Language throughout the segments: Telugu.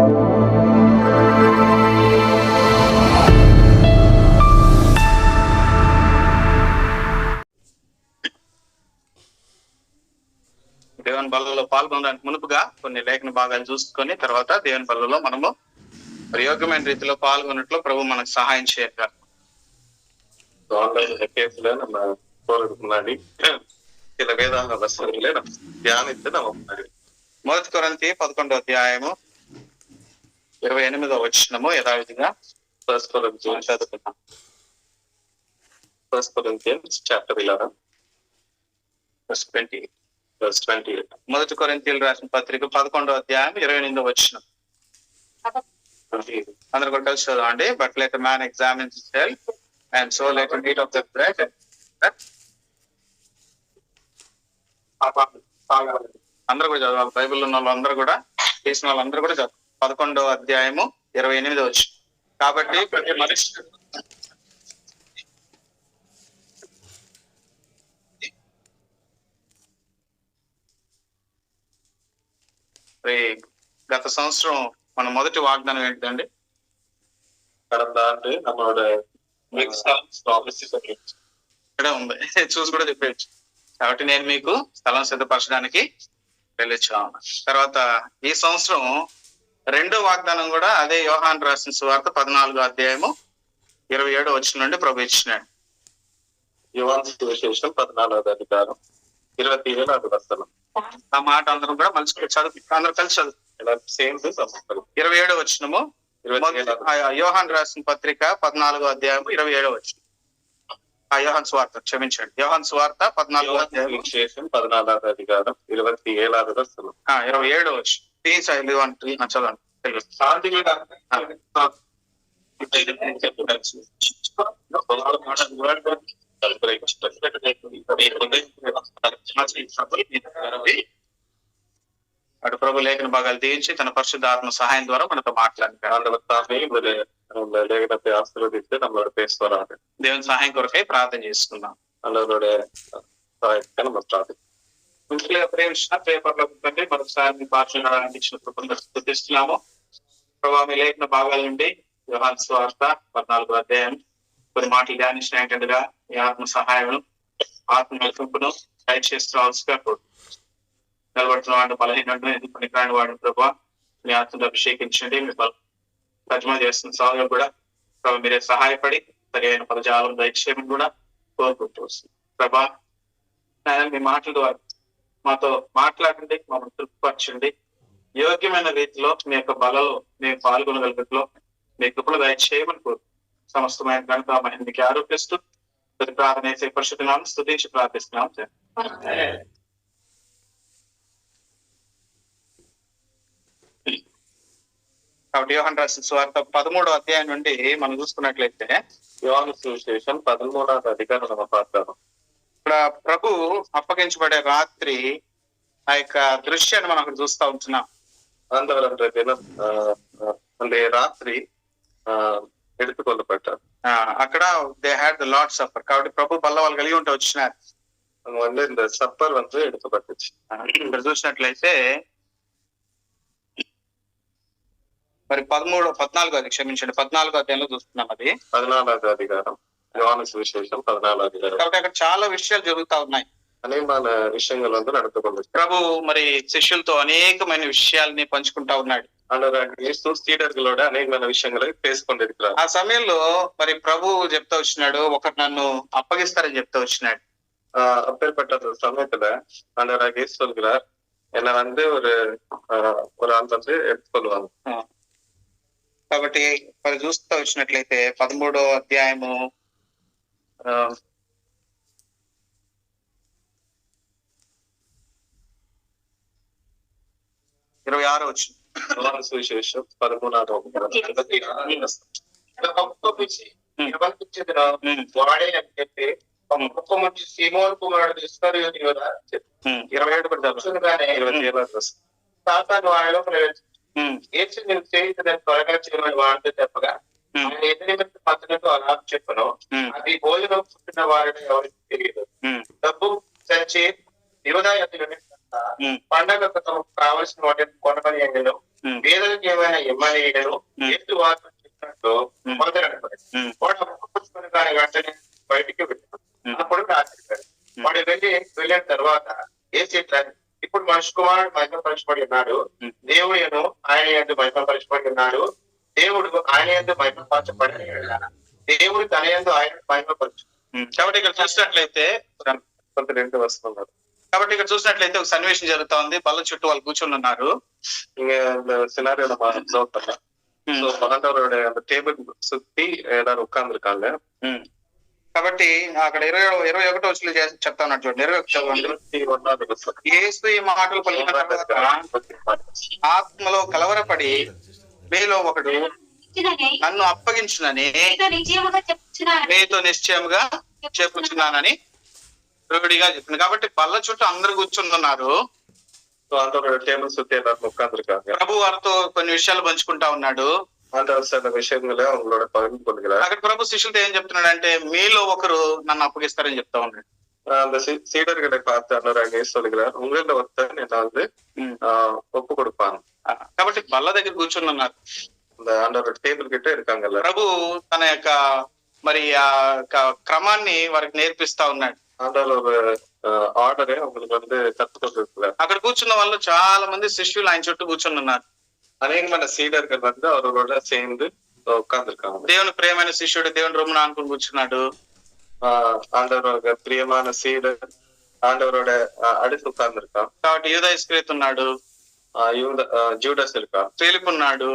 దేవుని బలలో పాల్గొనడానికి మునుపుగా కొన్ని లేఖన భాగాలు చూసుకొని తర్వాత దేవుని బలలో మనము యోగ్యమైన రీతిలో పాల్గొన్నట్లు ప్రభు మనకు సహాయం చేయగలరు. ஆன்லைன் கேஸ்ல நம்ம போறதுக்கு முன்னாடி சில வேதாந்த வசனங்களை நம்ம தியானித்து நம்ம முன்னாடி 1 కొరింథీ 11వ అధ్యాయము 28వ వచనము యథావిధిగా చదువుకుందాం. 1 Corinthians chapter 11 verse 20. 1 కొరింథీయులకు రాసిన పత్రిక 11వ అధ్యాయం 28వ వచనం. అందరూ కూడా కలిసి చదవండి. But let man examine himself and so let him eat of the bread. అందరూ కూడా చదవాలి. బైబిల్ ఉన్న వాళ్ళందరూ కూడా చేసిన వాళ్ళందరూ కూడా చదవాలి. 11వ అధ్యాయము 28వ వచనం. కాబట్టి ప్రతి మనిషి గత సంవత్సరం మన మొదటి వాగ్దానం ఏంటండి? கடந்த ஆண்டு நம்மளோட ఇక్కడ ఉంది, చూసి కూడా చెప్పేయచ్చు. కాబట్టి నేను మీకు స్థలం సిద్ధపరచడానికి వెళ్ళొచ్చాను. తర్వాత ఈ సంవత్సరం రెండో వాగ్దానం కూడా అదే యోహాను రాసిన సువార్త 14వ అధ్యాయము 27వ వచనం నుండి ప్రభు ఇచ్చినాడు. యోహాను సువిశేషం 14వ అధ్యాయం 27వ వచనం. ఆ మాట అందరం కూడా మంచి చదువు, అందరూ కలిసి చదువు. 27వ వచనము యోహాను రాసిన పత్రిక 14వ అధ్యాయము 27వ వచనం. యోహాను సువార్త, క్షమించండి, యోహాను సువార్త 14వ అధ్యాయం 14వ అధ్యాయం 27వ వచనం. 27వ వచనం చదవండి. అటు ప్రభు లేఖన భాగాలు తీయించి తన పరిశుద్ధ ఆత్మ సహాయం ద్వారా మనతో మాట్లాడారు. లేఖనத்தை ஆசீர்வதித்து நம்மளோட பேசுவாராங்க. దేవుని సహాయం కొరకై ప్రార్థన చేసుకున్నాం. అందరోட సహాయంగా మనం ప్రార్థన ప్రేమించిన పేపర్లో మరొకసారి మీ పాఠశాలకు ఇచ్చిన కృపను స్తుతిస్తున్నాము. ప్రభావ మీ లేఖన భాగాల నుండి యోహాను సువార్త 14వ అధ్యాయం కొన్ని మాటలు ధ్యానించిన ఏంటంటేగా మీ ఆత్మ సహాయం, ఆత్మ నడిపింపును దయచేస్తూ నిలబడుతున్న వాడిని బలహీనంగా ఎందుకు పనికిరాని వాడిని ప్రభావ మీ ఆత్మను అభిషేకించండి. మీ తర్జుమా చేస్తున్న సాగులో కూడా ప్రభావ మీరే సహాయపడి సరి అయిన పదజాలం దయచేయమని కూడా కోరుకుంటూ వస్తుంది. ప్రభా మీ మాటల ద్వారా మాతో మాట్లాడండి, మమ్మల్ని తృప్తిపరచండి. యోగ్యమైన రీతిలో మీ యొక్క బలలో మేము పాల్గొనగలిగిలో మీ కృపలు దయచేయమని కోరు. సమస్తమైన ఘనత మహిమకి ఆరోపిస్తూ ప్రతి ప్రార్థన చేసే పరిశుద్ధనామం స్తుతించి ప్రార్థిస్తున్నాం. కాబట్టి యోహాను రాసిన సువార్త 13వ అధ్యాయం నుండి మనం చూసుకున్నట్లయితే యోహాను సువిశేషం 13వ అధ్యాయం మనం పాడతాము. ఇక్కడ ప్రభు అప్పగించబడే రాత్రి ఆ యొక్క దృశ్యాన్ని మనం అక్కడ చూస్తూ ఉంటున్నాం. అంటే రాత్రి ఎడుతుకొల్లబడ్డారు. అక్కడ they had the lord supper. కాబట్టి ప్రభు బల్ల వాళ్ళు కలిగి ఉంటే వచ్చినారు. இந்த சப்பர் வந்து எடுக்கப்பட்டுச்சு. ఇక్కడ చూసినట్లయితే మరి 14వ అధ్యాయంలో చూస్తున్నాం. అది 14వ అధ్యాయం యోహాను సువిశేషం 14వ అధ్యాయం. కాబట్టి అక్కడ చాలా విషయాలు జరుగుతా ఉన్నాయి. అనేకమైన విషయங்கள் வந்து நடந்துకొంది. ప్రభు మరి శిష్యులతో అనేకమైన విషయాల్ని పంచుకుంటా ఉన్నాడు. సీడర్களோட అనేకమైన విషయங்களை பேசிக்கொண்டிருக்கிறார். ఆ సమయంలో మరి ప్రభు చెప్తా వచ్చినాడు, ఒకరు నన్ను అప్పగిస్తారని చెప్తా వచ్చినాడు. அப்பேற்பட்ட சமயத்துல ஆண்டவராக இயேசு சொல்கிறார், என்னை வந்து ஒரு ஆள் வந்து எடுத்துக்கொள்வாங்க. కాబట్టి మరి చూస్తూ వచ్చినట్లయితే 13వ అధ్యాయము 26వ వచనం. యోహాను సువిశేషం 13వ అధ్యాయం. వాడే అని చెప్పి సీమోను కుమారుడు ఇస్కరియోతు యూదా 27 సాతాను వాడిలో యేసు నేను చేయించదని త్వరగా చేయమని వాడితే చెప్పగా ఆయన ఎదురు పద్ధతితో అలా చెప్పను. అది భోజనం పుట్టిన వాడిని ఎవరికి తెలియదు. డబ్బు సంచి యూదా పండగకు తమకు కావలసిన వాటిని కొనమని అయ్యను, పేదలకు ఏమైనా ఇమ్మని అయ్యను, ఎత్తు వారు చెప్పినట్టు మొదలెడతాడు. వాడు అప్పుకొని దాని వెంటనే బయటికి వెళ్ళాడు. అప్పుడు ఆశ్చర్యపోయాడు. వాడు వెళ్ళిన తర్వాత ఇప్పుడు మనిషి కుమారుడు మహిమపరచబడి ఉన్నాడు, దేవుడు ఆయన యందు మహిమపరచబడి ఉన్నాడు, దేవుడు ఆయన యందు మహిమపరచబడి దేవుడు తన యందు ఆయన మహిమపరచు. కాబట్టి ఇక్కడ చూసినట్లయితే వస్తున్నారు. కాబట్టి ఇక్కడ చూసినట్లయితే ఒక సన్నివేశం జరుగుతా ఉంది. బల్ల చుట్టూ వాళ్ళు కూర్చొని ఉన్నారు. சினாரியோ நம்ம அப்சர்வ் பண்ணலாம். சோ ஆண்டவரோட அந்த டேபிள் சுத்தி எல்லாரும் உட்கார்ந்துருக்காங்க. కాబట్టి అక్కడ 21 వచ్చి చెప్తా ఉన్నాడు చూడండి. 21 యేసు ఈ మాటలు పలికిన తర్వాత ఆత్మలో కలవరపడి మీలో ఒకడు నన్ను అప్పగించునని మీతో నిశ్చయముగా చెప్పుచున్నానని రూఢిగా చెప్పింది. కాబట్టి బల్ల చుట్టూ అందరు కూర్చుంటున్నారు. టేబుల్ சுத்தி எல்லாரும் உட்கார்ந்துருக்காங்க. ప్రభు వారితో కొన్ని విషయాలు పంచుకుంటా ఉన్నాడు. சில விஷயங்களை அவங்களோட பகிர்ந்து கொள்கிறார். అక్కడ ప్రభు శిష్యులతో ఏం చెప్తున్నాడు అంటే మీలో ఒకరు నన్ను అప్పగిస్తారని చెప్తా ఉన్నాడు. அந்த சீடர்களை பார்த்து அன்னராக சொல்கிறார், உங்கள ஒருத்தன் என்ன வந்து ஒப்பு கொடுப்பான். కాబట్టి బల్ల దగ్గర కూర్చొని ఉన్నారు. அந்த ஆண்டவரோட டேபிள் கிட்ட இருக்காங்கல்ல. ప్రభు తన యొక్క మరి ఆ క్రమాన్ని వారికి నేర్పిస్తా ఉన్నాడు. ஆண்டவர் ஒரு ஆர்டரை அவங்களுக்கு வந்து கத்துக்கொண்டிருக்கிறார். అక్కడ కూర్చున్న వాళ్ళు చాలా మంది శిష్యులు ఆయన చుట్టూ కూర్చొని ఉన్నారు. అనేకమైన సీడர்கள் வந்து அவரோட சேர்ந்து உட்கார்ந்துருக்காங்க. దేవుని ప్రియమైన శిష్యుడు దేవుని రొమ్మున అనుకుని కూర్చున్నాడు. ஆண்டவரோட பிரியமான சீடர் ஆண்டவரோட அடுத்து உட்கார்ந்துருக்கான். కాబట్టి యూదా ఇస్కరియోతు ఉన్నాడు, ஜூடஸ் இருக்கான், ఫిలిప్ ఉన్నాడు,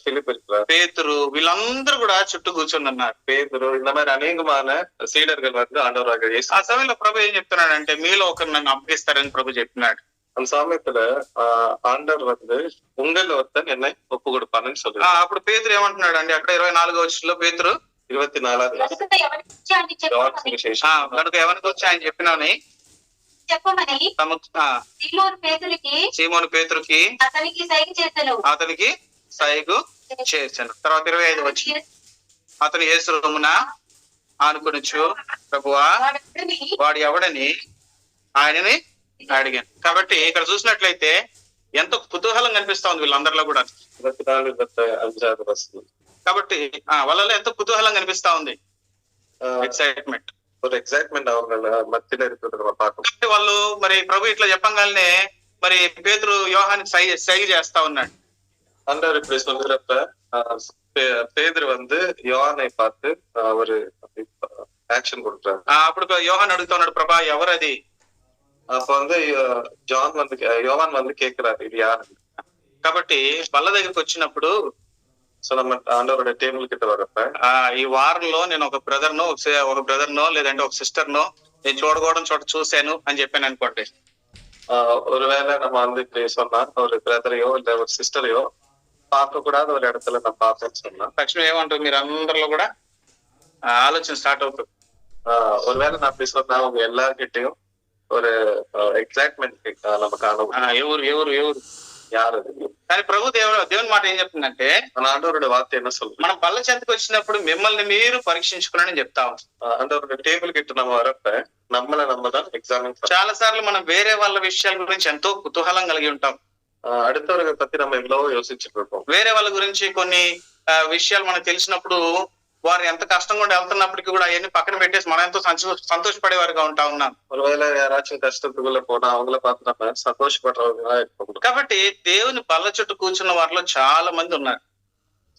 பிலிப் இருக்கிறார், పేతురు, వీళ్ళందరూ కూడా చుట్టూ కూర్చొని ఉన్నారు. పేతురు இந்த மாதிரி అనేకமான సీడர்கள் வந்து ஆண்டவராக இயேசு. ఆ సమయంలో ప్రభు ఏం చెప్తున్నాడంటే మీలో ఒకరు నన్ను అప్పగిస్తారని ప్రభు చెప్పినాడు. அந்த சமயத்துல ஆண்டவர் வந்து உங்கள ஒருத்தன் என்னை ஒப்பு கொடுப்பான்னு சொல்லி అప్పుడు పేతురు ఏమంటున్నాడు అండి అక్కడ 24వ వచనంలో పేతురు 24 కనుక ఎవరికి వచ్చి ఆయన చెప్పినాని చెప్పమని సీమోను పేతురుకి అతనికి సైగు చేశాను. తర్వాత 25 వచ్చి అతను యేసు రొమ్మున ఆనుకొనొచ్చు ప్రభువా వాడు ఎవడని ఆయనని అడిగాను. కాబట్టి ఇక్కడ చూసినట్లయితే ఎంతో కుతూహలం కనిపిస్తా ఉంది వీళ్ళందరిలో కూడా. 24 వస్తుంది. కాబట్టి వాళ్ళలో ఎంతో కుతూహలం కనిపిస్తా ఉంది, ఎక్సైట్మెంట్. ஒரு எக்ஸைட்மெண்ட் அவங்க மத்தியில இருக்கிறத நம்ம பார்க்கணும். కాబట్టి వాళ్ళు మరి ప్రభు ఇట్లా చెప్పగానే మరి పేతురు యోహానికి సైగ చేస్తా ఉన్నాడు. ஆண்டவர் இப்படி சொல்றப்ப பேதுரு வந்து யோவானை பார்த்து ஒரு ஆக்ஷன் கொடுக்குறாரு. అప్పుడు యోహాన్ అడుగుతా ఉన్నాడు ప్రభా ఎవరది? அப்ப வந்து யோவான் வந்து கேக்குறாரு ఇది யாரு. కాబట్టి బల్ల దగ్గరికి వచ్చినప్పుడు సో நம்ம ஆண்டவரோட டேபிள் கிட்ட வரப்ப ఈ వారంలో నేను ఒక బ్రదర్నో లేదంటే ఒక సిస్టర్నో నేను చూడకూడని చోట చూశాను అని చెప్పాను అనుకోండి. ஒருவேளை நம்ம வந்து இப்படி சொன்னா ஒரு பிரதரையோ இல்ல ஒரு சிஸ்டரையோ பார்க்க கூடாத ஒரு இடத்துல நம்ம பார்த்தோம்னு சொன்னா తక్షణం ఏమంటారు మీరు అందరిలో కూడా ఆలోచన స్టార్ట్ అవుతుంది. ஒருவேளை நான் அப்படி சொன்னா அவங்க எல்லார்கிட்டையும் ஒரு எக்ஸைட்மெண்ட் நம்ம காணும். ఎవరు ఎవరు ఎవరు யாரு? కానీ ప్రభు దేవుని మాట ఏం చెప్తుందంటే మన ఆండవరుడి వార్త என்ன சொல்லுது? మనం బల్ల చెంతకు వచ్చినప్పుడు మిమ్మల్ని మీరు పరీక్షించుకున్నానని చెప్తాం. ఆండవరుడి టేబుల్ కిట్ట நம்ம வரப்ப நம்மள நம்ம தான் எக்ஸாமின். చాలా సార్లు మనం వేరే వాళ్ళ విషయాల గురించి ఎంతో కుతూహలం కలిగి ఉంటాం. அடுத்தவர்களை பத்தி நம்ம எவ்வளவோ யோசிச்சுட்டு இருப்போம். వేరే వాళ్ళ గురించి కొన్ని విషయాలు మనకు తెలిసినప్పుడు వారు ఎంత కష్టంగా ఉండి వెళ్తున్నప్పటికీ కూడా అవన్నీ పక్కన పెట్టేసి మనం ఎంతో సంతోషపడేవారుగా ఉంటా ఉన్నాం. ஒருவேளை யாராச்சும் கஷ்டத்துக்குள்ள போனா அவங்கள பார்த்து நம்ம சந்தோஷப்படுறவங்களா இருப்போம். కాబట్టి దేవుని బల్ల చుట్టూ కూర్చున్న వారిలో చాలా మంది ఉన్నారు.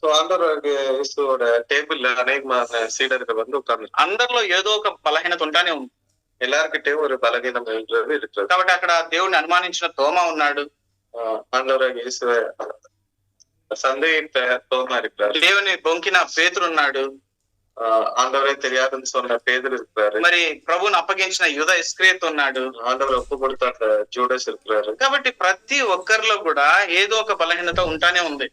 సో ஆண்டவருக்கு இயேசுவோட டேபிள்ல అనేకமான சீடர்கள் வந்து உட்கார்ந்து అందరిలో ఏదో ఒక బలహీనత ఉంటానే ఉంది. எல்லார்கிட்டயும் ஒரு பலவீனம் இருக்கிறது. కాబట్టి అక్కడ దేవుని అనుమానించిన తోమా ఉన్నాడు. ஆண்டவராக இயேசுவை சந்தேகித்த தோமா இருக்கிறார். దేవుని బొంకిన పేతురు ఉన్నాడు. ஆண்டவரே தெரியாதுன்னு சொன்ன பேதுரு இருக்கிறாரு. మరి ప్రభువుని అప్పగించిన యూదా ఇస్కరియోతు ఉన్నాడు. ஆண்டவர் ஒப்பு கொடுத்த ஜூடஸ் இருக்கிறாரு. కాబట్టి ప్రతి ఒక్కరిలో కూడా ఏదో ఒక బలహీనత ఉంటానే ఉంది.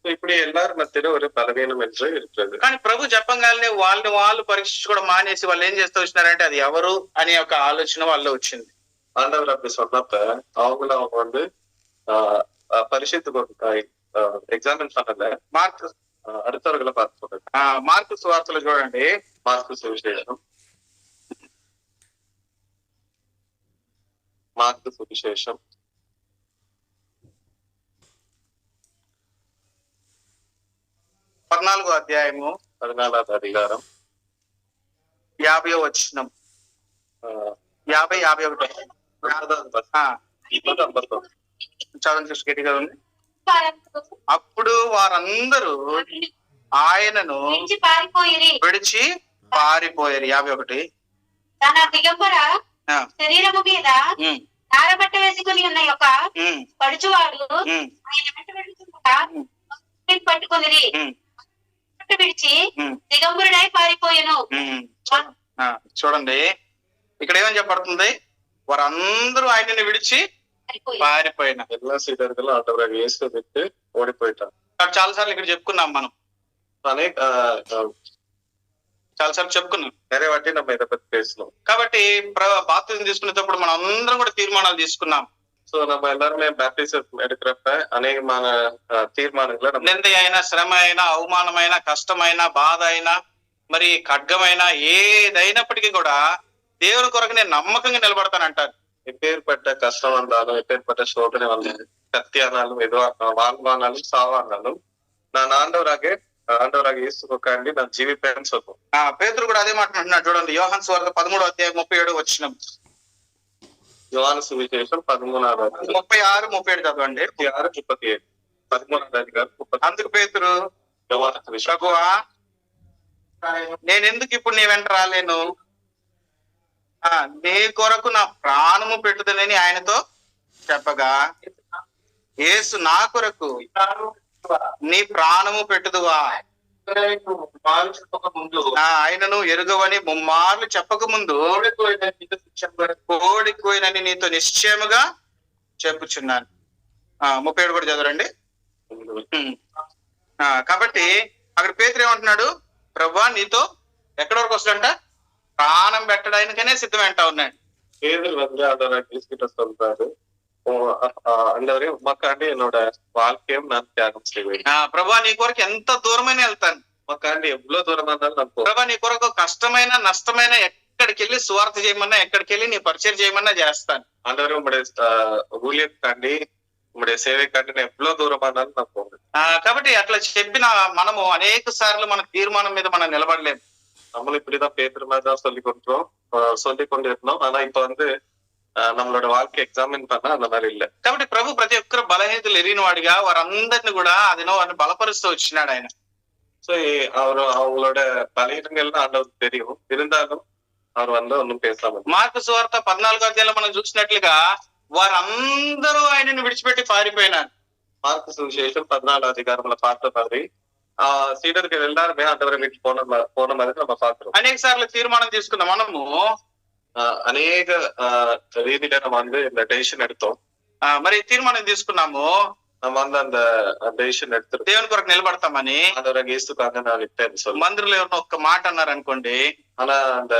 இப்படி எல்லாரும் மத்தியில ஒரு பலவீனம் என்று இருக்கிறது. కానీ ప్రభు చెప్పగానే వాళ్ళు పరీక్షించుకోవడం మానేసి వాళ్ళు ఏం చేస్తూ వచ్చినారంటే అది ఎవరు అనే ఒక ఆలోచన వాళ్ళు వచ్చింది. ஆண்டவர் அப்படி சொன்னப்ப அவங்க வந்து பரிசுத்து கொடுத்தாய் ఎగ్జామిన్ பண்ணல. మార్కు அடுத்தவர்களை பார்த்து మార్కు సువార్తలు చూడండి. మార్కు సువిశేషం మార్కు సువిశేషం 14వ అధ్యాయము 14వ అధికారం 50వ వచనం, 50-51. చదవండి సిస్టర్ గట్టిగా ఉంది. అప్పుడు వారందరూ ఆయనను విడిచి పారిపోయారు. 51. తన దిగంబర శరీరము మీద నారబట్ట వేసుకుని ఉన్న యొక్క పడుచువాడు ఆయన వెంట వెళ్తుండగా పట్టుకొని విడిచి దిగంబరుడై పారిపోయాను. చూడండి ఇక్కడ ఏమని చెప్పబడుతుంది, వారందరూ ఆయనని విడిచి పారిపోయిన. ಎಲ್ಲ ಸೀಟರ್ಗಳು ಆಟೋರಾಗ ಏಸು ಬಿಟ್ಟು ಓಡಿపోయిటారు. చాలా సార్లు ఇక్కడ చెప్పుకున్నాం మనం, అనేక చాలా సార్లు చెప్పుకున్నాం. వేరే వాటి நம்ம இதை பத்தி பேசணும். కాబట్టి బాప్తిజం తీసుకునేటప్పుడు మనం అందరం కూడా తీర్మానాలు తీసుకున్నాం. సో நம்ம எல்லாருமே பேப்டிசம் எடுக்கிறப்ப అనేకமான తీర్మానాలు నింద అయినా, శ్రమ అయినా, అవమానమైన, కష్టమైన, బాధ అయినా, మరి ఖడ్గమైనా, ఏదైనప్పటికీ కూడా దేవుని కొరకు నేను నమ్మకంగా నిలబడతానంటారు. எப்பேற்பட்ட கஷ்டம் வந்தாலும், எப்பேற்பட்ட சோதனை வந்தாலும், கத்தியானாலும், வாழ்வானாலும், சாவானாலும் நான் ఆండవరాగా యేసుకాండి నా జీవితాన్ని చదువు. పేతురు కూడా అదే మాట అంటున్నాడు. చూడండి యోహాను సువార్త 13వ అధ్యాయం 37 వచనం. యోహాను సువిశేషం 13వ 36, 37 చదవండి. 36, 37. 13వ అధికారం 30. అందుకు పేతురు, యోహాను సువిశేషం, ప్రభువా నేను ఎందుకు ఇప్పుడు నీ వెంట రాలేను? నీ కొరకు నా ప్రాణము పెట్టుదనని ఆయనతో చెప్పగా, యేసు నా కొరకు నీ ప్రాణము పెట్టుదువా, ముందు ఆయనను ఎరుగవని ముమ్మార్లు చెప్పక ముందు కోడికోయినని నీతో నిశ్చయముగా చెప్పుచున్నాను. 37 కూడా చదవరండి. కాబట్టి అక్కడ పేతురు ఏమంటున్నాడు, ప్రభువా నీతో ఎక్కడి వరకు వస్తుందంట, ప్రాణం పెట్టడానికనే సిద్ధమంటా ఉన్నాడు. பேதுரு வந்து ஆண்டவராக இயேசுகிட்ட சொல்றாரு, ஆண்டவரே உமக்காண்டி என்னோட வாழ்க்கையும் நான் தியாகம் செய்வேன். ప్రభువా నీ కొరకు ఎంత దూరమైన వెళ్తాను, உமக்காண்டி எவ்வளவு தூரமா இருந்தாலும் நான் போவேன். ప్రభా నీ కొరకు కష్టమైన, నష్టమైన, ఎక్కడికి వెళ్ళి సువార్త చేయమన్నా, ఎక్కడికి వెళ్ళి నీ పరిచయం చేయమన్నా చేస్తాను. ஆண்டவரே உங்களுடைய ஊழியக்காண்டி, உங்களுடைய సేవకాండి నేను ఎவ்வளவு దూరమా இருந்தாலும் நான் போவேன். కాబట్టి అట్లా చెప్పిన మనము అనేక సార్లు మన తీర్మానం మీద మనం నిలబడలేము. நம்மளும் இப்படிதான் பேதுரு மாதிரி தான் சொல்லி கொண்டு இருந்தோம். ஆனா இப்ப வந்து நம்மளோட வாழ்க்கை எக்ஸாமின் பண்ணா அந்த மாதிரி இல்ல. కాబట్టి ప్రభు ప్రతి ఒక్కరు బలహీనతలు ఎరిగిన వాడిగా వారందరిని కూడా అదేనో వారిని బలపరుస్తూ వచ్చినాడు ఆయన. సో அவங்களோட பலகீனங்கள்லாம் ஆண்டவருக்கு தெரியும், இருந்தாலும் அவர் வந்து ஒன்னும் பேசாம. మార్కు సువార్త 14వ అధ్యాయంలో మనం చూసినట్లుగా వారందరూ ఆయనను విడిచిపెట్టి పారిపోయినారు. మార్కు సువిశేషం 14వ అధికారంలో பார்த்த மாதிரி சீடர்கள் எல்லாருமே ஆண்டவரை விட்டு போன மாதிரி நம்ம பாக்குறோம். అనేక సార్లు తీర్మానం తీసుకున్న మనము అనేక రీతిలో நம்ம வந்து இந்த டெசிஷன் எடுத்தோம். మరి తీర్మానం తీసుకున్నాము, நம்ம வந்து அந்த டெசிஷன் எடுத்து దేవుని కొరకు నిలబడతామని. ஆண்டவராக இயேசுக்காக நான் விட்டேன்னு சொல்லி మందిరంలో ఎవరినో ఒక్క మాట అన్నారు అనుకోండి, ஆனா அந்த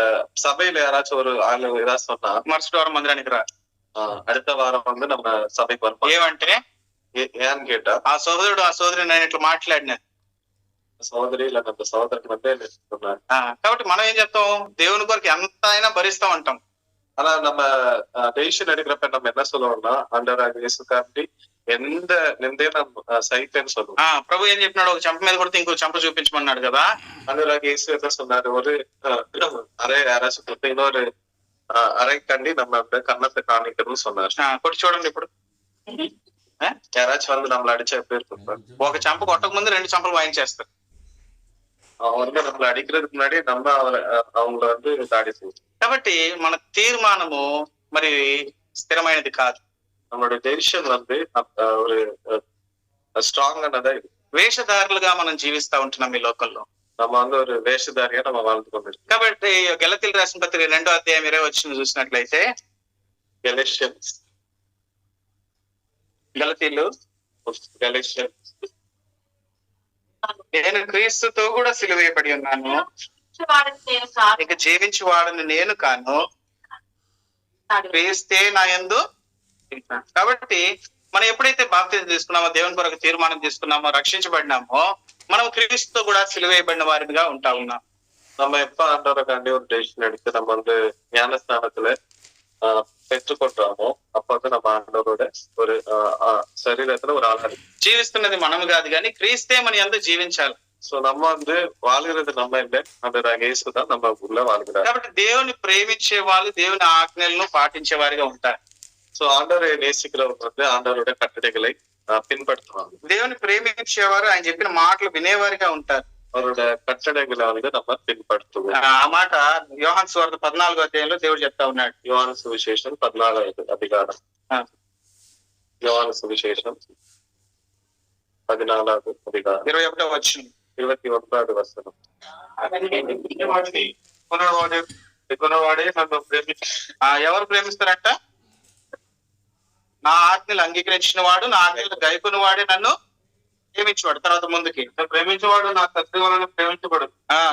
சபையில யாராச்சும் ஒரு ஆளு ஏதாவது சொன்னா మరుసటి వారం మందిరానికి రా, அடுத்த வாரம் வந்து நம்ம సభకి వరపా. ఏమంటే ఏం కేటా ఆ సోదరుడు ఆ సోదరి నేను ఇట్లా మాట్లాడినా, సోదరి ఇలా நம்ம సోదరుడి మధ్య சொன்னாరు. కాబట్టి మనం ఏం చెప్తాం, దేవుని కొరకు ఎంత అయినా భరిస్తాం అంటాం. ஆனா நம்ம டெசிஷன் எடுக்கிறப்ப நம்ம என்ன சொல்லுவோம்னா, ஆண்டவராக இயேசுக்காண்டி எந்த நிந்தையும் நம்ம సైతేன்னு சொல்லுவோம். ప్రభు ఏం చెప్పినాడు, ఒక చెంప మీద కొడితే ఇంకో చెంప చూపించమన్నాడు కదా. ஆண்டவராக இயேசு என்ன சொன்னாரு, ஒரு அரை யாராச்சும் கொடுத்து இன்னொரு அரைக்காண்டி நம்ம கண்ணத்தை காணிக்கணும்னு சொன்னாரு. కొట్టి చూడండి ఇప్పుడు. யாராச்சும் வந்து நம்மள அடிச்சா எப்படி இருக்கும்? ఒక చెంప కొట్టక ముందు 2 చెంపలు వాయించేస్తారు. அவன் வந்து நம்மள அடிக்கிறதுக்கு முன்னாடி நம்ம அவங்கள வந்து தாடி செய்வோம். కాబట్టి మన తీర్మానము మరి స్థిరమైనది కాదు. நம்மளோட டெசிஷன் வந்து ஒரு ஸ்ட்ராங் ஆனதா இது. వేషధారులుగా మనం జీవిస్తా ఉంటున్నాం ఈ లోకంలో. நம்ம வந்து ஒரு வேஷதாரியா நம்ம வாழ்ந்து கொண்டிருக்கோம். కాబట్టి గలతీయులకు రాసిన పత్రిక 2వ అధ్యాయం 20వ వచనం చూసినట్లయితే, గలతీయులు నేను క్రీస్తుతో కూడా సిలువేయబడి ఉన్నాను, ఇక జీవించి వాడని నేను కాను, క్రీస్తే నా యందు. కాబట్టి మనం ఎప్పుడైతే బాప్తిజం తీసుకున్నామో, దేవుని కొరకు తీర్మానం తీసుకున్నామో, రక్షించబడినామో, మనం క్రీస్తుతో కూడా సిలువేయబడిన వారిగా ఉంటా ఉన్నాం. நம்ம எப்ப ஆண்டவருக்காண்டி ஒரு டெசிஷன் எடுத்து நம்ம வந்து ஞானஸ்நானத்துல பெற்றுக்கொள்றோமோ அப்ப வந்து நம்ம ஆண்டவரோட ஒரு சரீரத்துல ஒரு ஆளாது జీవిస్తున్నది మనం కాదు కానీ క్రీస్తే మన యందు జీవించాలి. సో நம்ம வந்து வாழ்கிறது நம்ம இல்லை, அந்த యేసుதான் நம்ம உள்ள வாழ்கிறார். కాబట్టి దేవుని ప్రేమించే వాళ్ళు దేవుని ఆజ్ఞలను పాటించే వారిగా ఉంటారు. సో ఆండవரை నేసిக்கிறவங்க வந்து ఆండవరుடைய కట్టడகளை பின்பற்றுவாங்க. దేవుని ప్రేమించేవారు ఆయన చెప్పిన మాటలు వినేవారిగా ఉంటారు. அவருடைய கட்டளைகளை வந்து நம்ம பின்பற்றுவோம். ఆ మాట యోహాను సువార్త 14వ అధ్యాయంలో దేవుడు చెప్తా ఉన్నాడు. యోహాను సువిశేషం 14వ అధికారం. యోహాను సువిశేషం 14వ అధికారం 21వ వచనం 21వ వచనం. కొనవాడే నన్ను ప్రేమించి ఎవరు ప్రేమిస్తారంట? నా ఆజ్ఞలు అంగీకరించిన వాడు, నా ఆజ్ఞలు గైకొని వాడే నన్ను ప్రేమించేవాడు. తర్వాత ముందుకి, ప్రేమించేవాడు నా తండ్రి వలన ప్రేమించబడు.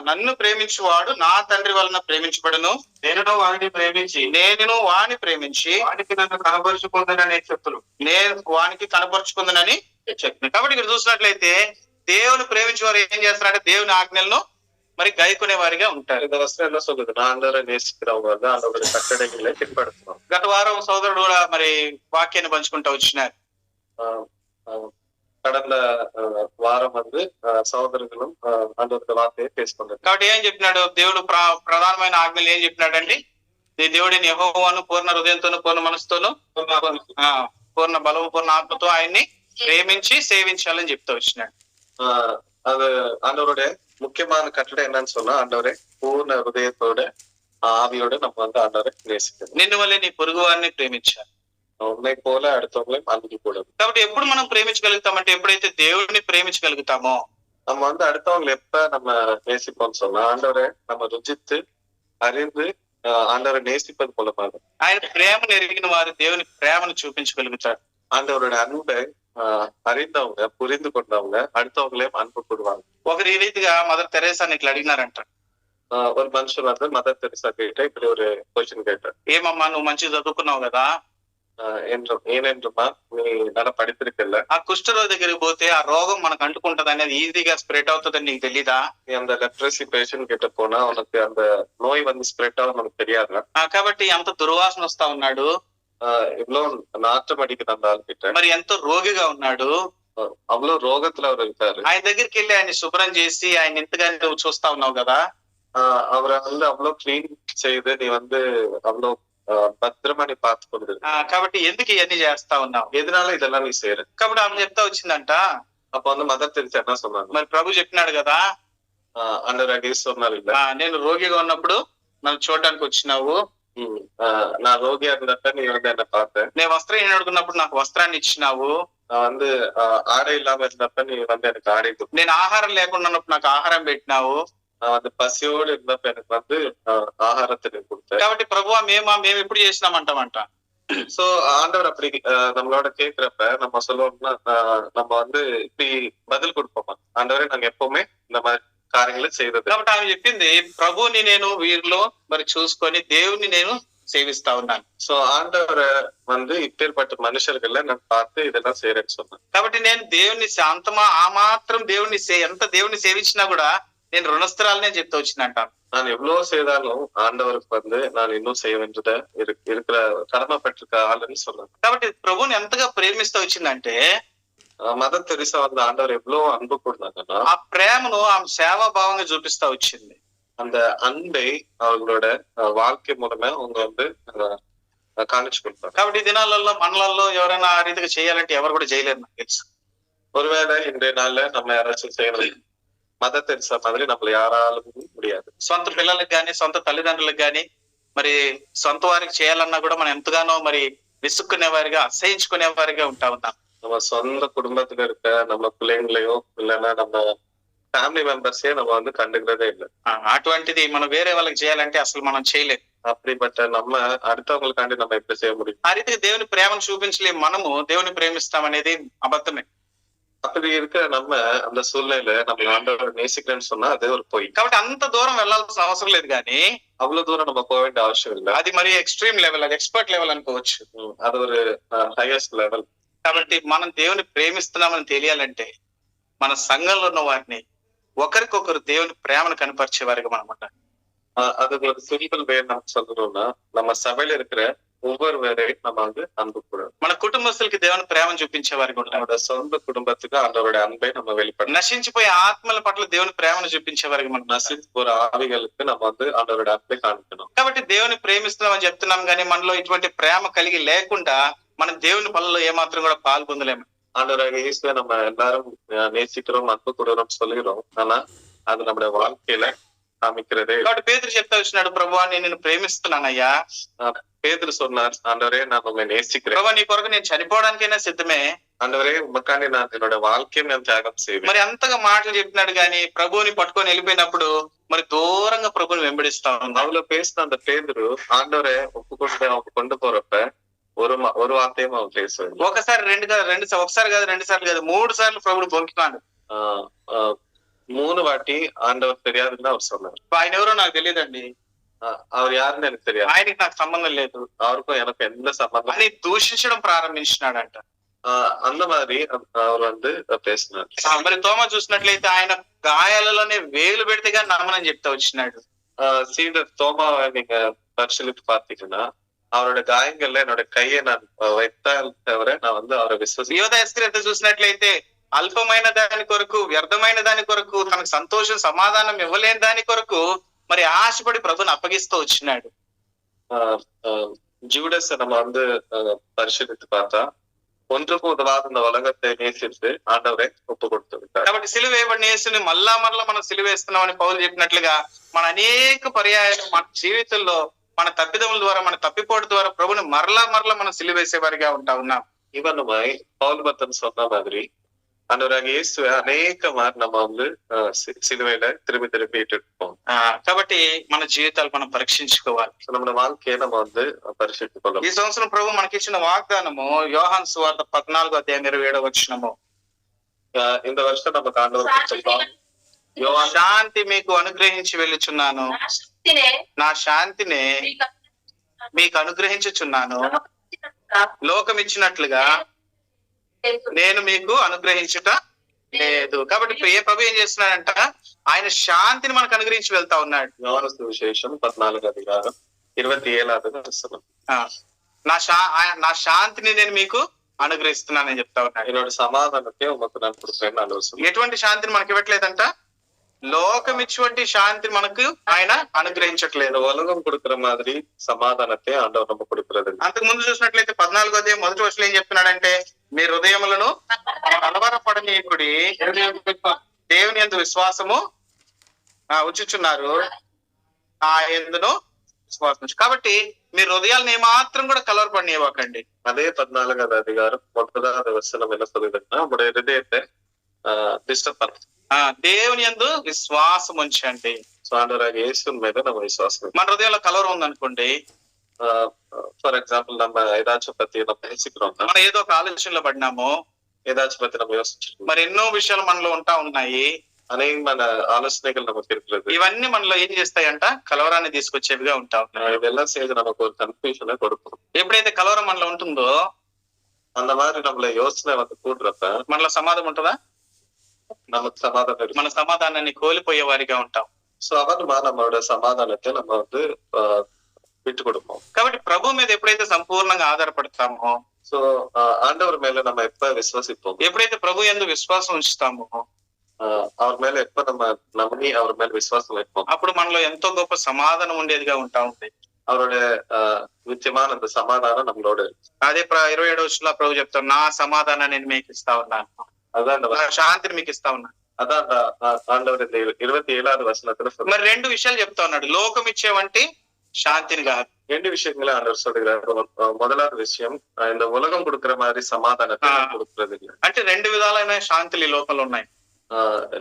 నన్ను ప్రేమించేవాడు నా తండ్రి వలన ప్రేమించబడును. నేను వాడిని ప్రేమించి వాణ్ణి ప్రేమించి వానికి నన్ను కనబరుచుకుందనని చెప్తును. నేను వానికి కనపరుచుకుందనని చెప్పిన. కాబట్టి ఇక్కడ చూసినట్లయితే దేవుని ప్రేమించేవారు ఏం చేస్తారంటే దేవుని ఆజ్ఞలను మరి గైకునే వారిగా ఉంటారు. இந்த வசனம் என்ன சொல்லுது? நான் ஆண்டவரை நேசிக்கிறவங்க வந்து ஆண்டவருடைய கட்டளைகளை பின்பற்றணும். గత వారం సోదరుడు కూడా మరి వాక్యాన్ని పంచుకుంటూ వచ్చినారు. கடந்த వారం வந்து సోదరులను ఆండవరుடைய వార్తயை பேசுகிறாరు. కాబట్టి ఏం చెప్పినాడు దేవుడు? ప్రధానమైన ఆజ్ఞలు ఏం చెప్పినాడండి? దేవుడిని యెహోవాను పూర్ణ హృదయంతోను, పూర్ణ మనసుతోను, పూర్ణ బలము, పూర్ణ ఆత్మతో ఆయన్ని ప్రేమించి సేవించాలని చెప్తూ వచ్చినాడు. அது ஆண்டவருடைய முக்கியமான கட்டளை என்னன்னு சொன்னா, ஆண்டவரை பூர்ண హృదయத்தோட ஆவியோட நம்ம வந்து ஆண்டவரை நேசிக்கணும். నిన్ను వల్లే నీ పొరుగు వారిని ప్రేమించాలి. உன்னை போல அடுத்தவங்களையும் அன்புக்கூடாது. కాబట్టి ఎప్పుడు మనం ప్రేమించగలుగుతామంటే ఎప్పుడైతే దేవుడిని ప్రేమించగలుగుతామో. நம்ம வந்து அடுத்தவங்களை எப்ப நம்ம நேசிப்போம்னு சொன்னா, ஆண்டவரை நம்ம ருச்சித்து அறிந்து ஆண்டவரை நேசிப்பது மூலமாக ఆయన ప్రేమను ఎరిగిన వారు దేవుని ప్రేమను చూపించగలుగుతారు. ஆண்டவரோட அன்பை அறிந்தவங்க, புரிந்து கொண்டவங்க அடுத்தவங்களையும் அன்பு கூடுவாங்க. ఒకరి రీతిగా మదర్ తెరేసాని ఇట్లా అడిగినారంట. ஒரு மனுஷன் வந்து மதர் தெரேசா கிட்ட இப்படி ஒரு క్వశ్చన్ கேட்டார். ఏమమ్మా నువ్వు మంచిగా చదువుకున్నావు కదా, ఏనేంటమ్మా నీ நல்லா படித்திருக்கல, ఆ కుష్ఠరోగి దగ్గరికి పోతే ఆ రోగం మనకు అంటుకుంటది అనేది ఈజీగా స్ప్రెడ్ అవుతుందని నీకు తెలీదా? நீ அந்த லெப்ரசி பேஷண்ட் கிட்ட போனா உனக்கு அந்த நோய் வந்து ஸ்ப்ரெட் ஆகும் நமக்கு தெரியாதா? కాబట్టి అంత దుర్వాసన వస్తా ఉన్నాడు, இவ்வளவு நாற்றம் அடிக்குது அந்த ஆள் கிட்ட, మరి ఎంతో రోగిగా ఉన్నాడు, அவ்வளவு ரோகத்துல அவர் இருக்காரு. ఆయన దగ్గరికి వెళ్ళి ఆయన శుభ్రం చేసి ఆయన ఎంతగా నువ్వు చూస్తా ఉన్నావు కదా, அவரை வந்து அவ்வளவு கிளீன் செய்து நீ வந்து அவ்வளவு భద్రమా నీ పాతుకుంది. కాబట్టి ఎందుకు ఇవన్నీ చేస్తా ఉన్నావు? ఎదనాల இதெல்லாம் நீ செய்யற. కాబట్టి ఆమె చెప్తా వచ్చిందంట. அப்ப வந்து மதர் தெரிஞ்சு என்ன சொன்னாங்க? మరి ప్రభు చెప్పినాడు కదా, ஆண்டவர் சொன்னாரு இல்ல, నేను రోగిగా ఉన్నప్పుడు నన్ను చూడడానికి వచ్చినావు, నా రోగి இருந்தப்ப நீ வந்து என்ன பார்த்த, నేను వస్త్రం అడుగున్నప్పుడు నాకు వస్త్రాన్ని ఇచ్చినావు, நான் வந்து ஆடை இல்லாம இருந்தப்ப நீ வந்து எனக்கு ஆடை, నేను ఆహారం లేకుండా ఉన్నప్పుడు నాకు ఆహారం పెట్టినావు, நான் வந்து பசியோடு இருந்தப்ப எனக்கு வந்து ஆகாரத்தை கொடுத்தேன். కాబట్టి ప్రభువా మేము ఎప్పుడు చేసినామంటామంట. சோ ஆண்டவர் அப்படி நம்மளோட கேக்குறப்ப நம்ம சொல்லுவோம்னா நம்ம வந்து இப்படி பதில் கொடுப்போமா, ஆண்டவரே நாங்க எப்பவுமே இந்த மாதிரி కార్యங்களை செய்தது. కాబట్టి ఆమె చెప్పింది, ప్రభుని నేను వీరిలో మరి చూసుకొని దేవుని నేను సేవిస్తా ఉన్నాను. సో ఆండవரை வந்து இப்பேற்பட்ட మనుషుల్ని నేను பார்த்து இதெல்லாம் செய்யறேன்னு சொன்னேன். కాబట్టి నేను దేవుని శాంతమా ఆ మాత్రం దేవుని ఎంత దేవుని సేవించినా కూడా నేను రుణస్థురాలనే చెప్తూ వచ్చిందంట. நான் எவ்வளவு செய்தாலும் ஆண்டவருக்கு வந்து நான் இன்னும் செய்ய வேண்டியத இருக்கிற கடமைப்பட்டிருக்க ஆளுன்னு சொல்றேன். కాబట్టి ప్రభుని ఎంతగా ప్రేమిస్తూ వచ్చిందంటే, మదర్ తెరీసా வந்து ஆண்டவர் எவ்வளவு அன்பு கொடுத்தாங்கன்னா ఆ ప్రేమను ఆమె సేవాభావంగా చూపిస్తా వచ్చింది. அந்த அன்பை அவங்களோட வாழ்க்கை மூலமே அவங்க வந்து కానిచ్చు கொடுத்தாங்க. కాబట్టి ఈ దినాలలో మనలలో ఎవరైనా ఆ రీతిగా చేయాలంటే ఎవరు కూడా చేయలేరు నాకు తెలుసు. ஒருவேளை இன்றைய நாள்ல நம்ம யாராச்சும் செய்யணும் మదర్ తెరీసా மாதிரி நம்மள யாராலும் முடியாது. సొంత పిల్లలకు గాని సొంత తల్లిదండ్రులకు గాని మరి సొంత వారికి చేయాలన్నా కూడా మనం ఎంతగానో మరి విసుక్కునే వారిగా అసహించుకునే వారిగా ఉంటా ఉన్నాం. நம்ம சொந்த குடும்பத்துல இருக்க நம்ம பிள்ளைங்களையோ இல்லைன்னா நம்ம ఫ్యామిలీ మెంబర్సే நம்ம வந்து கண்டுக்கிறதே இல்லை. అటువంటిది మనం వేరే వాళ్ళకి చేయాలంటే అసలు మనం చేయలేము. அப்படிப்பட்ட நம்ம அடுத்தவங்களுக்காண்டி நம்ம எப்படி செய்ய முடியும்? ఆ రీతిగా దేవుని ప్రేమను చూపించలేము. మనము దేవుని ప్రేమిస్తాం అనేది అబద్ధమే. அப்படி இருக்கிற நம்ம அந்த சூழ்நிலையில நம்ம ஆண்டவரை நேசிக்கிறேன்னு சொன்னா அதே ஒரு பொய். కాబట్టి అంత దూరం వెళ్లాల్సిన అవసరం లేదు, కానీ அவ்வளவு தூரம் நம்ம போக வேண்டிய அவசியம் இல்லை. అది మరి ఎక్స్ట్రీమ్ లెవెల్, అది ఎక్స్పర్ట్ లెవెల్ అనుకోవచ్చు. அது ஒரு హైయెస్ట్ లెవెల్. కాబట్టి మనం దేవుని ప్రేమిస్తున్నామని తెలియాలంటే మన సంఘంలో ఉన్న వారిని ఒకరికొకరు దేవుని ప్రేమను కనపరిచే వారిగా మనం ఉండాలి. அது ஒரு சிம்பிள் வே நம்ம சொல்லணும்னா நம்ம சபையில இருக்கிற ஒவ்வொருவரை நம்ம வந்து அன்பு கூடாது. మన కుటుంబస్తులకి దేవుని ప్రేమను చూపించే వారికి ఉంటాం. நம்மளோட சொந்த குடும்பத்துக்கு ஆண்டவருடைய அன்பை நம்ம வெளிப்படுத்தணும். నశించిపోయే ఆత్మల పట్ల దేవుని ప్రేమను చూపించే వారికి మనం நசித்து போற ஆவிகளுக்கு நம்ம வந்து ஆண்டவருடைய அன்பை காண்பிக்கணும். కాబట్టి దేవుని ప్రేమిస్తున్నామని చెప్తున్నాం కానీ మనలో ఇటువంటి ప్రేమ కలిగి లేకుండా మనం దేవుని పనుల్లో ఏమాత్రం కూడా పాల్పొందలేము. ஆண்டவராக இயேசுவை நம்ம எல்லாரும் நேசிக்கிறோம், அன்பு கூடுறோம் சொல்லுகிறோம். ஆனா அது நம்முடைய வாழ்க்கையில காமிக்கிறதே. కాబట్టి పేతురు చెప్తా వచ్చినాడు, ప్రభువా నేను నిన్ను ప్రేమిస్తున్నానయ్యా. பேதுரு சொன்னார், ஆண்டவரே நான் உங்களை நேசிக்கிறேன். ప్రభువా నీ కొరకు నేను చనిపోవడానికైనా సిద్ధమే. ஆண்டவரே உமக்காண்டி நான் என்னோட வாழ்க்கையை నేను త్యాగం செய்வேன். మరి అంతగా మాటలు చెప్పినాడు కానీ ప్రభువుని పట్టుకొని వెళ్ళిపోయినప్పుడు మరి దూరంగా ప్రభువుని వెంబడిస్తా ఉన్నాడు. அவ்வளவு பேசின அந்த பேதுரு ஆண்டவரை அவங்க கொண்டு போறப்ப ஒரு வார்த்தையும் அவன் பேசுவாங்க. ఒకసారి ఒకసారి కాదు 2 సార్లు కాదు 3 సార్లు ప్రభువుని పొందుతున్నాడు. 3 వాటి ఆండవర్ తెలియదని அவர் சொன்னார். ఆయన ఎవరో నాకు తెలియదండి, அவர் யாருன்னு எனக்கு தெரியாது, ఆయనకి నాకు సంబంధం లేదు, அவருக்கும் எனக்கு எந்த சம்பந்தம் అని దూషించడం ప్రారంభించినాడంట. அந்த மாதிரி அவர் வந்து பேசினார். మరి తోమా చూసినట్లయితే ఆయన గాయాలలోనే వేలు పెడితే కానీ నమ్మనని చెప్తా వచ్చినాడు. சீடர் தோமாவை நீங்க பரிசீலித்து பார்த்தீங்கன்னா அவரோட గాయంగల్లో என்னோட கையை நான் வைத்தால் தவிர நான் வந்து அவரை విశ్వసి. యోధా ఇస్కరియోతు చూసినట్లయితే అల్పమైన దాని కొరకు, వ్యర్థమైన దాని కొరకు, తనకు సంతోషం సమాధానం ఇవ్వలేని దాని కొరకు మరి ఆశపడి ప్రభుని అప్పగిస్తూ వచ్చినాడు. ஜூடஸ் நம்ம வந்து பரிசீலித்து பார்த்தா ஒன்றுக்கும் உதவாத இந்த உலகத்தை நேசித்து ఆండవరే ఒప్పు கொடுத்துவிட்டார். కాబట్టి సిలువ వేయబడిన యేసుని మళ్ళా మనం సిలువేస్తున్నామని పౌలు చెప్పినట్లుగా మన అనేక పర్యాయాలు మన జీవితంలో మన తప్పిదముల ద్వారా, మన తప్పిపోటు ద్వారా ప్రభుని మరలా మనం సిలువేసే వారిగా ఉంటా ఉన్నాం. இவனுமாய் பவுல் பத்தன் சொன்ன மாதிரி ஆண்டவராக இயேசுவை అనేకமார் நம்ம வந்து சிலுவையில திருப்பி இட்டுப்போம். కాబట్టి మన జీవితాలు మనం పరీక్షించుకోవాలి. நம்மளோட வாழ்க்கையை நம்ம வந்து பரிశీలించుకోవాలి. ఈ సంవత్సరం ప్రభు మనకి ఇచ్చిన వాగ్దానము యోహాను సువార్త 14:27 இந்த வருஷம் நமக்கு ஆண்டவர் శాంతి మీకు అనుగ్రహించి వెళ్ళుచున్నాను, నా శాంతినే మీకు అనుగ్రహించుచున్నాను, లోకం ఇచ్చినట్లుగా నేను మీకు అనుగ్రహించుట లేదు. కాబట్టి ఏ ప్రభు ఏం చేస్తున్నాడంట, ఆయన శాంతిని మనకు అనుగ్రహించి వెళ్తా ఉన్నాడు. యోహాను సువిశేషం 14:27 నా శాంతిని నేను మీకు అనుగ్రహిస్తున్నానని చెప్తా ఉన్నాడు. என்னோட சமாதானத்தை உமக்கு நான் கொடுக்கிறேன்னு ஆண்டவர். ఎటువంటి శాంతిని మనకి ఇవ్వట్లేదంట, లోకం ఇటువంటి శాంతిని మనకు ఆయన అనుగ్రహించట్లేదు. ఉలగం கொடுக்கிற மாதிரி సమాధానத்தை ఆండవర్ நமக்கு கொடுக்கிறது. అంతకు ముందు చూసినట్లయితే 14వ అధ్యాయం 1వ వచనంలో ఏం చెప్తున్నాడంటే, మీ హృదయములను కలవరపడనీయకుడి, దేవుని యందు విశ్వాసము ఉంచుచున్నారు, ఆ యందును విశ్వాసం. కాబట్టి మీ హృదయాలను ఏమాత్రం కూడా కలవరపడనీయకండి. అదే 14వ అధికారం 1వ వచనం ఎలా చదువుతున్నా, நம்முடைய హృదయத்தை డిస్టర్బ్ பண்ண దేవుని యందు విశ్వాసం ఉంచండి. ఆండవరాக இயேசுவின் మీద நம்ம విశ్వాసం. మన హృదయంలో కలవరం ఉందనుకోండి, ఫర్ ఎగ్జాంపుల్ நம்ம ஏதாச்சும் பத்தி நம்ம யோசிக்கிறோம், మనం ఏదో ఒక ఆలోచనలో పడినాము, ஏதாச்சும் பத்தி நம்ம யோசிச்சிருக்கோம், మరి ఎన్నో విషయాలు మనలో ఉంటా ఉన్నాయి, అనేకమైన ఆలోచనలు நமக்கு இருக்கிறது. ఇవన్నీ మనలో ఏం చేస్తాయంట, కలవరాన్ని తీసుకొచ్చేవిగా ఉంటా ఉన్నాయి. இதெல்லாம் சேர்ந்து நமக்கு ஒரு கன்ஃபியூஷனை கொடுக்கும். ఎప్పుడైతే కలవరం మనలో ఉంటుందో அந்த மாதிரி நம்மள யோசனை வந்து கூடுறப்ப మనలో సమాధానం ఉంటుందా, நமக்கு சமாதானம், మన సమాధానాన్ని కోల్పోయే వారిగా ఉంటాం. సో అవన్నమా நம்மளோட సమాధానத்தை நம்ம வந்து విట్టు கொடுப்போம். కాబట్టి ప్రభు మీద ఎప్పుడైతే సంపూర్ణంగా ఆధారపడతామో, సో ఆండవర్ మేల நம்ம எப்ப విశ్వసిப்போம், ఎప్పుడైతే ప్రభు యందు విశ్వాసం ఉంచుతామో, அவர் மேல எப்ப நம்ம நம்பி அவர் மேல விசுவாசம் வைப்போம், అప్పుడు మనలో ఎంతో గొప్ప సమాధానం ఉండేదిగా ఉంటా ఉంది. அவருடைய నిత్యமான அந்த సమాధానం நம்மளோட. అదే 27వ వచనంలో ప్రభు చెప్తారు, నా సమాధానాన్ని నేను మీకు ఇస్తా ఉన్నాను, అதான் శాంతిని మీకు ఇస్తా ఉన్నాను. అதான் ఆండవర్ 27వ వచనத்துல మరి 2 విషయాలు చెప్తా ఉన్నాడు, లోకం ఇచ్చేవంటి శాంతిని కాదు. 2 விஷயங்களை ஆண்டவர் சொல்லுகிறார். முதலாவது விஷயம், இந்த உலகம் கொடுக்கிற மாதிரி సమాధానத்தை கொடுக்கிறது இல்லை. అంటే 2 విధాలైన శాంతులు ఈ లోకంలో ఉన్నాయి,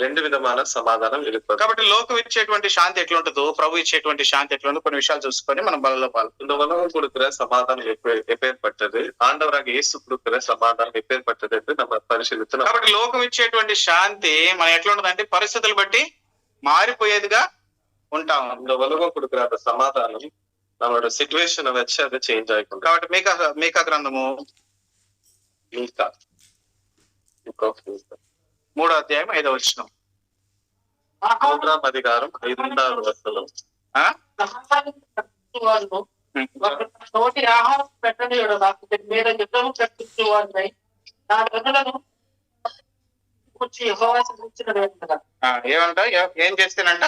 2 విధమైన సమాధానం ఇరుకు. కాబట్టి లోకం ఇచ్చేటువంటి శాంతి ఎట్లుంటుందో, ప్రభు ఇచ్చేటువంటి శాంతి ఎట్లుందో కొన్ని విషయాలు చూసుకొని మనం బలలో పాలు. இந்த உலகம் கொடுக்கிற சமாதானம் எப்பேற்பட்டது, ஆண்டவராக இயேசு கொடுக்கிற சமாதானம் எப்பேற்பட்டது என்று நம்ம పరిశీలిస్తున్నాం. కాబట్టి లోకం ఇచ్చేటువంటి శాంతి మనం ఎట్లుంటదంటే పరిస్థితులు బట్టి మారిపోయేదిగా ఉంటాం. இந்த உலகம் கொடுக்கிற அந்த సమాధానం நம்மளோட సిచ్యువేషన్ வச்சு அது చేంజ్ ஆயிக்கும். కాబట్టి మీకా గ్రంథము 3వ అధ్యాయం 5వ వచనం, 3వ అధికారం 5వ వచనం. నోటి ఆహారం పెట్టని నాకు మీద యుద్ధము ప్రకటించు వారిపై నా గనులను కూర్చి ఏమంట ఏం చేస్తేనంట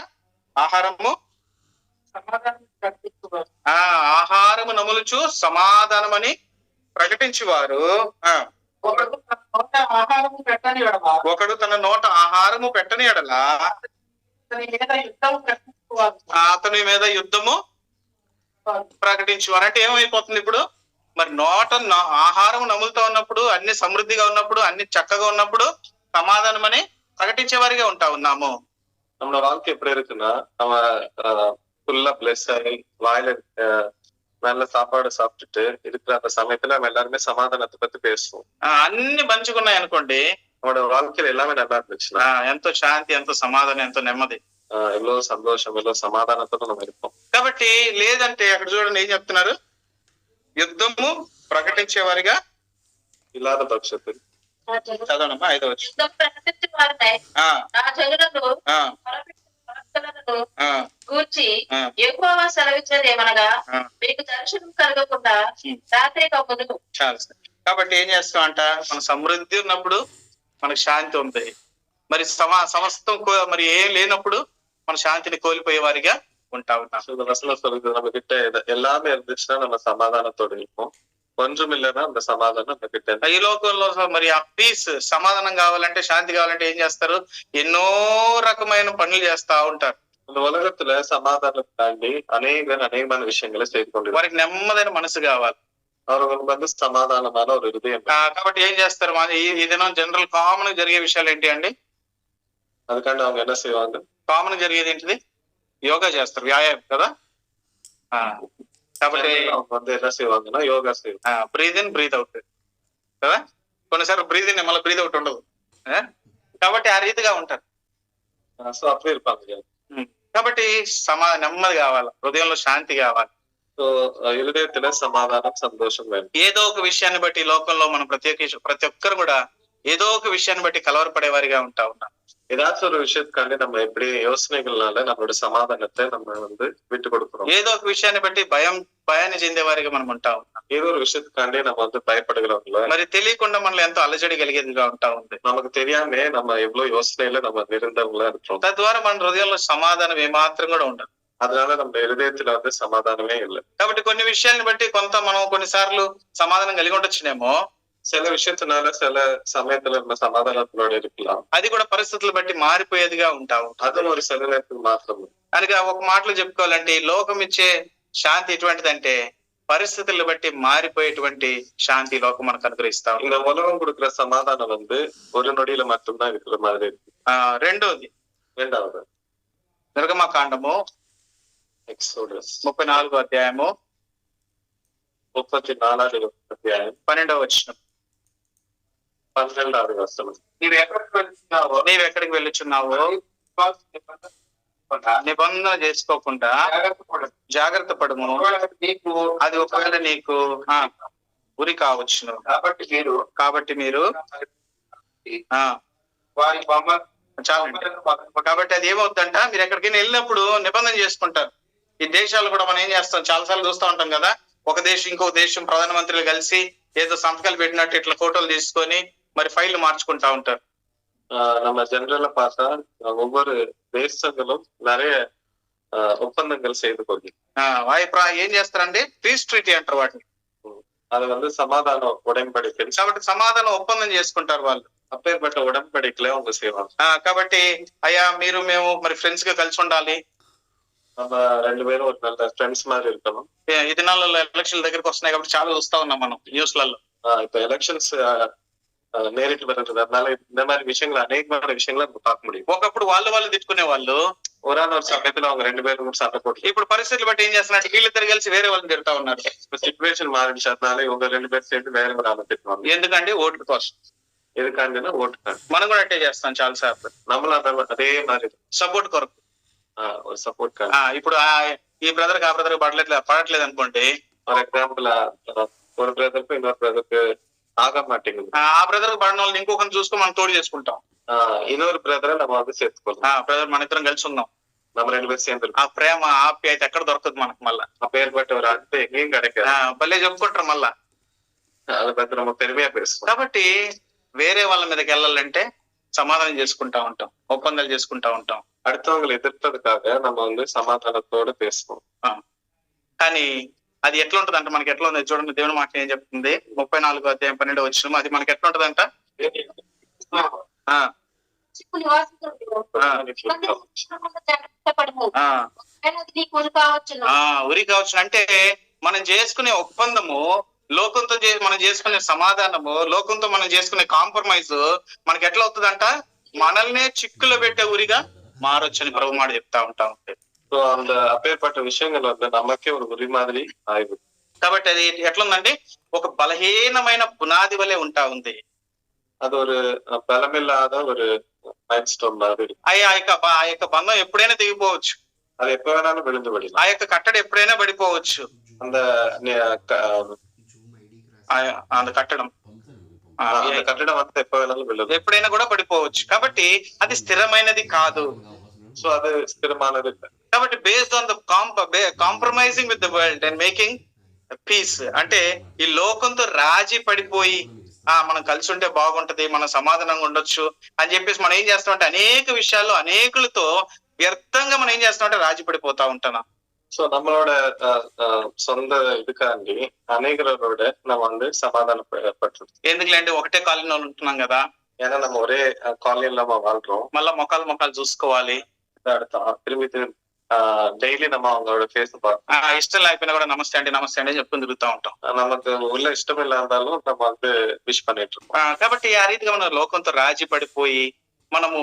ఆహారము సమాధానం ప్రకటించువారు ఆహారము నములుచు సమాధానమని ప్రకటించువారు ఒకడు తన నోట ఆహారము పెట్టని ఎడల ఒకడు తన నోట ఆహారము పెట్టని ఎడల అతని మీద యుద్ధము ప్రకటించువారు అతని మీద యుద్ధము ప్రకటించువారు. అంటే ఏమైపోతుంది ఇప్పుడు మరి నోట ఆహారం నములుతూ ఉన్నప్పుడు అన్ని సమృద్ధిగా ఉన్నప్పుడు అన్ని చక్కగా ఉన్నప్పుడు సమాధానం అని ప్రకటించే వారిగా ఉన్నాము. நம்மளோட வாழ்க்கை எப்படி இருக்குன்னா நம்ம ஃபுல்லா பிளஸ் ஆகி வாயில நல்ல சாப்பாடு சாப்பிட்டுட்டு இருக்கிற அந்த சமயத்துல நம்ம எல்லாருமே சமாதானத்தை பத்தி பேசுவோம். అన్ని మంచిగున్నాయి అనుకోండి, நம்மளோட வாழ்க்கையில எல்லாமே நல்லா இருந்துச்சுன்னா ఎంతో శాంతి, ఎంతో సమాధానం, ఎంతో నెమ్మది, ఎவ்வளவு సంతోషం, ఎவ்வளவு సమాధానంతో మనం இருப்போం. కాబట్టి లేదంటే అక్కడ చూడండి ఏం చెప్తున్నారు, యుద్ధము ప్రకటించే వారిగా ఇలాద పక్షத்தில் చదవనమ్మా 5వ వచనం. యుద్ధం ప్రకటించే వారిపై నా జనులను కూర్చి ఎక్కువగా సెలవిచ్చేది ఏమనగా మీకు దర్శనం కలగకుండా రాత్రి కమ్మును. కాబట్టి ఏం చేస్తామంట, మన సమృద్ధి ఉన్నప్పుడు మనకు శాంతి ఉంది, మరి సమస్తం మరి ఏం లేనప్పుడు మన శాంతిని కోల్పోయే వారిగా ఉంటా ఉన్నాం. நம்ம கிட்ட எல்லாமே இருந்துச்சுன்னா நம்ம சமாதானத்தோடு இருப்போம், ஒன்றும் இல்லைன்னா அந்த సమాధానం நம்ம கிட்ட. ఈ లోకంలో మరి ఆ పీస్, సమాధానం కావాలంటే, శాంతి కావాలంటే ఏం చేస్తారు, ఎన్నో రకమైన పనులు చేస్తా ఉంటారు. இந்த உலகத்துல சமாதானம் தாண்டி அநேகமான விஷயங்களை செய்து கொண்டு వారికి నెమ్మదైన మనసు కావాలి, அவர்களுக்கு வந்து సమాధానமான ஒரு హృదయం. కాబట్టి ఏం చేస్తారు, ఈ దినం జనరల్ కామన్ జరిగే విషయాలు ఏంటి అండి, அதுக்காண்டி அவங்க என்ன செய்வாங்க, కామన్ జరిగేది ఏంటిది, యోగా చేస్తారు, వ్యాయామం కదా. కాబట్టి அவங்க வந்து என்ன செய்வாங்கன்னா யோகா செய்வாங்க. బ్రీద్ ఇన్ బ్రీద్ అవుట్ కదా, కొన్నిసార్లు బ్రీద్ ఇన్ మళ్ళీ బ్రీద్ అవుట్ ఉండదు, కాబట్టి ఆ రీతిగా ఉంటారు. సో అప్పుడు இருப்பாங்க. కాబట్టి నెమ్మది కావాలి, హృదయంలో శాంతి కావాలి, సో హృదయத்துல సమాధానం, సంతోషం వేணும். ఏదో ఒక విషయాన్ని బట్టి లోకంలో మనం ప్రతి ఒక్కరు కూడా ఏదో ఒక విషయాన్ని బట్టి కలవరపడే వారిగా ఉంటా ఉన్నాం. ஏதாச்சும் ஒரு விஷயத்துக்காண்டி நம்ம எப்படி யோசனைகள்னால நம்மளோட சமாதானத்தை நம்ம வந்து விட்டு கொடுக்கிறோம். ఏదో ఒక విషయాన్ని బట్టి భయాన్ని చెందే వారిగా మనం ఉంటా ఉన్నాం. ஏதோ ஒரு விஷயத்துக்காண்டி நம்ம வந்து பயப்படுகிறோம்ல, మరి తెలియకుండా మనలో ఎంతో అలజడి కలిగేదిగా ఉంటా ఉంది. நமக்கு தெரியாமே நம்ம எவ்வளவு யோசனையில நம்ம நிறந்தவங்களா இருக்கிறோம். తద్వారా మన హృదయంలో సమాధానం ఏమాత్రం కూడా ఉండదు. அதனால நம்ம హృదయத்துல வந்து సమాధానమే இல்லை. కాబట్టి కొన్ని విషయాలను బట్టి మనం కొన్నిసార్లు సమాధానం కలిగి ఉండొచ్చునేమో, சில விஷயத்தினால சில சமயத்துல நம்ம சமாதானத்தோட இருக்கலாம், అది కూడా పరిస్థితులు బట్టి మారిపోయేదిగా ఉంటా ఉంటాం. அது ஒரு சில நேரத்துக்கு மாத்திரம். అనగా ఒక మాటలో చెప్పుకోవాలంటే ఈ లోకం ఇచ్చే శాంతి ఎటువంటిదంటే పరిస్థితులను బట్టి మారిపోయేటువంటి శాంతి లోకం మనకు అనుగ్రహిస్తా ఉంది. இந்த உலகம் கொடுக்கிற சமாதானம் வந்து ஒரு நொடியில மட்டும்தான் இருக்கிற மாதிரி இருக்கு. రెండవది నిర్గమకాండము ఎక్సోడస్ 34వ అధ్యాయము 34వ అధ్యాయం 12వ వచనం. 12వ వచనం. నీవు ఎక్కడికి వెళ్ళుచున్నావో నిబంధన చేసుకోకుండా జాగ్రత్త పడము, అది ఒకవేళ నీకు ఉరి కావచ్చును. కాబట్టి మీరు వారి బొమ్మ చాలండి. కాబట్టి అది ఏమవుతుందంట, మీరు ఎక్కడికైనా వెళ్ళినప్పుడు నిబంధన చేసుకుంటారు. ఈ దేశాలు కూడా మనం ఏం చేస్తాం, చాలా సార్లు చూస్తూ ఉంటాం కదా, ఒక దేశం ఇంకొక దేశం ప్రధానమంత్రులు కలిసి ఏదో సంతకాలు పెట్టినట్టు ఇట్లా ఫోటోలు తీసుకొని మరి ఫైళ్లు మార్చుకుంటా ఉంటారు. நம்ம ஜெனரலா பார்த்தா ஒவ்வொரு தேசங்களும் நிறைய ஒப்பந்தங்கள் செய்து கொள்ளும். ఏం చేస్తారండి, పీస్ ట్రీటీ అంటారు వాటిని. அது வந்து சமாதான உடன்படிக்கை. కాబట్టి సమాధానం ఒప్పందం చేసుకుంటారు వాళ్ళు. அப்பேற்பட்ட உடன்படிக்கையில அவங்க செய்வாங்க. కాబట్టి అయ్యా మీరు మేము మరి ఫ్రెండ్స్ గా కలిసి ఉండాలి, நம்ம 2 பேரும் ஒரு நல்ல ఫ్రెండ్స్ மாதிரி இருக்கணும். ఈ దినాలలో ఎలక్షన్ల దగ్గరికి వస్తున్నాయి కాబట్టి చాలా చూస్తా ఉన్నాం మనం న్యూస్లలో. இப்ப எலெக்ஷன்ஸ் நேரிட்டு வர்றதுனால இந்த மாதிரி விஷயங்கள் அநேகமான விஷயங்களை நம்ம பார்க்க முடியும். ఒకప్పుడు వాళ్ళు తిట్టుకునే వాళ్ళు, ஒரு சமயத்துல அவங்க 2 பேரும் சண்டை போட்டு, ఇప్పుడు పరిస్థితులు బట్టి ఏం చేస్తున్నారు, వీళ్ళిద్దరు కలిసి వేరే వాళ్ళని తిడతా ఉన్నారు. இப்ப సిచ్యువేషన్ మారిన அதனால இவங்க 2 பேரும் சேர்ந்து వేరే ஒரு ஆளை திட்டுவாங்க. ఎందుకంటే ఓట్ల కోసం. ఎదుకంటే ఓటు. మనం కూడా అట్టే చేస్తాం చాలా సార్లు, நம்மளும் அதே மாதிரி సపోర్ట్ కొరకు. ஒரு సపోర్ట్. ఇప్పుడు ఈ బ్రదర్ కి ఆ బ్రదర్ పడట్లేదు అనుకోండి, ఫర్ ఎగ్జాంపుల్ ஒரு బ్రదర్ இன்னொரு బ్రదర్ ஆக மாட்டேங்குது, ఆ బ్రదర్ పడిన వాళ్ళని ఇంకొకరిని చూసుకొని మనం తోడు చేసుకుంటాం. இன்னொரு బ్రదర్ நம்ம வந்து சேர்த்துக்கணும். బ్రదర్ మన ఇద్దరం కలిసి ఉందాం, நம்ம 2 பேரும் சேர்ந்து ఆ ప్రేమ ఆప్యాయత ఎక్కడ దొరకదు మనకు మళ్ళా. அப்பேற்பட்ட ஒரு அன்பு எங்கேயும் கிடைக்காது. భలే చెప్పుకుంటారు మళ్ళా. அதை பத்தி நம்ம பெருமையா பேசுவோம். కాబట్టి వేరే వాళ్ళ మీదకి వెళ్ళాలంటే సమాధానం చేసుకుంటా ఉంటాం, ఒప్పందాలు చేసుకుంటా ఉంటాం. அடுத்தவங்களை எதிர்த்ததுக்காக நம்ம సమాధానத்தோடு பேசுவோம். కానీ అది ఎట్లా ఉంటది అంటే, మనకి ఎట్లా ఉంది చూడండి, దేవుని మాట ఏం చెప్తుంది 34వ అధ్యాయం 12వ వచనం. అది మనకి ఎట్లా ఉంటదంట, ఉరి కావచ్చు. అంటే మనం చేసుకునే ఒప్పందము, లోకంతో మనం చేసుకునే సమాధానము, లోకంతో మనం చేసుకునే కాంప్రమైజ్ మనకి ఎట్లా అవుతుందంట, మనల్నే చిక్కులో పెట్టే ఉరిగా మారొచ్చని ప్రభు మాట చెప్తా ఉంటా ఉంటాయి. సో அந்த அப்பேற்பட்ட விஷயங்கள் நமக்கே ஒரு உரி மாதிரி ஆயிடும். కాబట్టి అది ఎట్లుందండి, ఒక బలహీనమైన పునాది వలె ఉంటా ఉంది. అది ஒரு బలమిల్లాத ஒரு మైల్ స్టోన్ மாதிரி. ఆ యొక్క బంధం ఎప్పుడైనా తెగిపోవచ్చు, అది எப்ப வேணாலும் விழுந்து పడినా, ఆ యొక్క కట్టడి ఎప్పుడైనా పడిపోవచ్చు. அந்த కట్టడం కట్టడం అంతా எப்ப வேணாலும் விழுదు, ఎప్పుడైనా కూడా పడిపోవచ్చు. కాబట్టి అది స్థిరమైనది కాదు. సో అది స్థిరమైనది. కాబట్టి based on the compromising with the world and making peace, అంటే ఈ లోకంతో రాజీ పడిపోయి మనం కలిసి ఉంటే బాగుంటది, మనం సమాధానంగా ఉండొచ్చు అని చెప్పేసి మనం ఏం చేస్తామంటే, అనేక విషయాల్లో అనేకులతో వ్యర్థంగా మనం ఏం చేస్తామంటే రాజీ పడిపోతా ఉంటాం. సో நம்மளோட சொந்த இதுக்காண்டி அநேகரோட நம்ம సమాధానపడుతుంది. ఎందుకంటే ఒకటే కాలనీలో ఉంటున్నాం కదా, ஏன்னா நம்ம ஒரே காலனில நம்ம வாழ்றோம். మళ్ళా మొక్కలు చూసుకోవాలి, திரும்பி డైలీ நம்ம அவங்களோட ఫేస్ பார்க்கணும். ఇష్టం లేకపోయినా కూడా నమస్తే అండి అని చెప్పుకుని తిరుగుతూ ఉంటాం. நமக்கு உள்ள இஷ்டம் இல்லாதாலும் நம்ம விஷ் பண்ணிட்டு இருக்கோம். కాబట్టి ఆ రీతిగా మనం లోకంతో రాజీ పడిపోయి మనము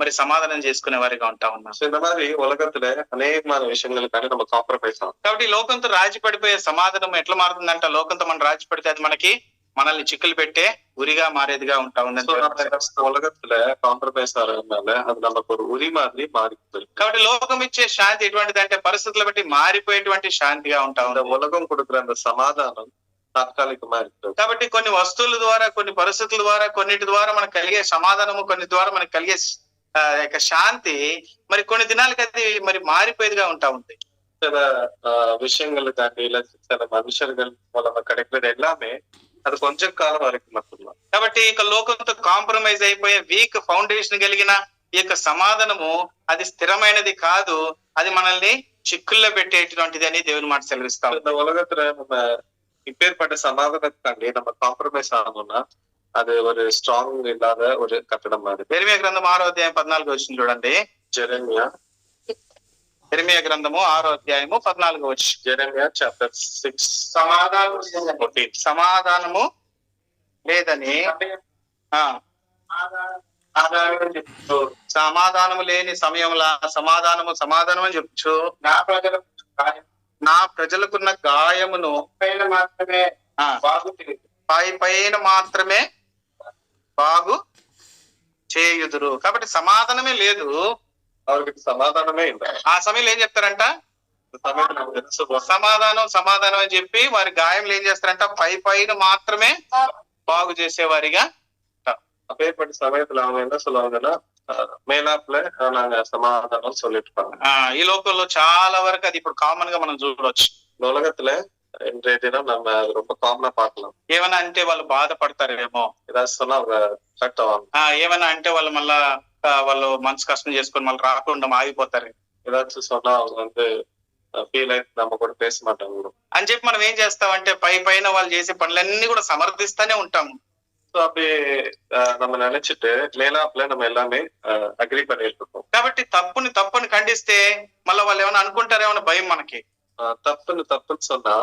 మరి సమాధానం చేసుకునే వారిగా ఉంటా ఉన్నాం. இந்த மாதிரி உலகத்துல అనేకமான விஷயங்களுக்காண்டி நம்ம காம்ப்ரமைஸ் ஆகும். కాబట్టి లోకంతో రాజీ పడిపోయే సమాధానం ఎట్లా మారుతుందంట, లోకంతో మనం రాజీ పడితే అది మనల్ని చిక్కులు పెట్టే ఉరిగా మారేదిగా ఉంటా ఉంది. உலகத்துல காம்ப்ரமைஸ் ஆகிறதுனால அது நமக்கு ஒரு உரி மாதிரி மாறிపోతుంది. కాబట్టి లోకం ఇచ్చే శాంతి ఎటువంటిది అంటే, పరిస్థితులు బట్టి మారిపోయేటువంటి శాంతిగా ఉంటా ఉంది. ఉలగం கொடுக்கிற அந்த సమాధానం తాత్కాలికమా ఉంటుంది. కాబట్టి కొన్ని వస్తువుల ద్వారా, కొన్ని పరిస్థితుల ద్వారా, కొన్నిటి ద్వారా మనకు కలిగే సమాధానము, కొన్ని ద్వారా మనకు కలిగే శాంతి మరి కొన్ని దినాలకి అది మరి మారిపోయేదిగా ఉంటా ఉంది. சில விஷயங்களுக்காண்டி இல்ல சில மனுஷர்கள் மூலமா கிடைக்கிறது எல்லாமே అది కొంచెం కాలం వరకు மட்டும்தான். కాబట్టి ఇక లోకంతో కాంప్రమైజ్ అయిపోయే వీక్ ఫౌండేషన్ కలిగిన ఈ యొక్క సమాధానము అది స్థిరమైనది కాదు, అది మనల్ని చిక్కుల్లో పెట్టేటువంటిది అని దేవుని మాట సెలవిస్తాం. இந்த உலகத்துல நம்ம இப்பேற்பட்ட సమాధానத்துக்காண்டி நம்ம కాంప్రమైజ్ ஆகணும்னா அது ஒரு ஸ்ட்ராங் இல்லாத ஒரு கட்டடம் மாதிரி. యెరెమీయా గ్రంథం 6వ అధ్యాయం 14వ వచనం చూడండి. యెరెమీయా గ్రంథము 6వ అధ్యాయము 14వ వచనం. యెరెమీయా చాప్టర్ 6 సమాధానము లేదని సమాధానము లేని సమయంలో సమాధానము అని చెప్పచ్చు. నా ప్రజలకున్న గాయమును మాత్రమే పైన మాత్రమే బాగు చేయుదురు. కాబట్టి సమాధానమే లేదు, அவருக்கு సమాధానమే இல்லை. ఆ సమయంలో ఏం చెప్తారంట, సమాధానం అని చెప్పి వారి గాయంలో ఏం చేస్తారంట, పైన మాత్రమే బాగు చేసేవారిగా. அப்பேற்பட்ட சமயத்துல அவங்க என்ன சொல்லுவாங்கன்னா, மேலாப்ல நாங்க சமாதானம் சொல்லிட்டு இருப்பாங்க. ఈ లోకంలో చాలా వరకు అది ఇప్పుడు కామన్ గా మనం చూడవచ్చు. இந்த உலகத்துல இன்றைய தினம் நம்ம ரொம்ப காமனா பார்க்கலாம். ఏమన్నా అంటే వాళ్ళు బాధపడతారేమో, ஏதாச்சும் சொன்னா அவங்க கரெக்ட் ஆவாங்க. ఏమన్నా అంటే వాళ్ళు మళ్ళా వాళ్ళు మనసు కష్టం చేసుకొని మళ్ళీ రాకుండా ఆగిపోతారు. ஏதாச்சும் சொன்னா அவங்க ఫీల్ అయితే நம்ம కూడా பேச மாட்டாங்க అని చెప్పి మనం ఏం చేస్తామంటే పైన వాళ్ళు చేసే పనులన్నీ కూడా సమర్థిస్తానే ఉంటాము. సో அப்படி நம்ம நினைச்சிட்டு மேலாப்ல நம்ம எல்லாமே அக்ரி பண்ணிட்டு இருக்கோம். కాబట్టి తప్పుని ఖండిస్తే మళ్ళీ వాళ్ళు ఏమైనా అనుకుంటారేమో భయం మనకి. తప్పుని சொன்னா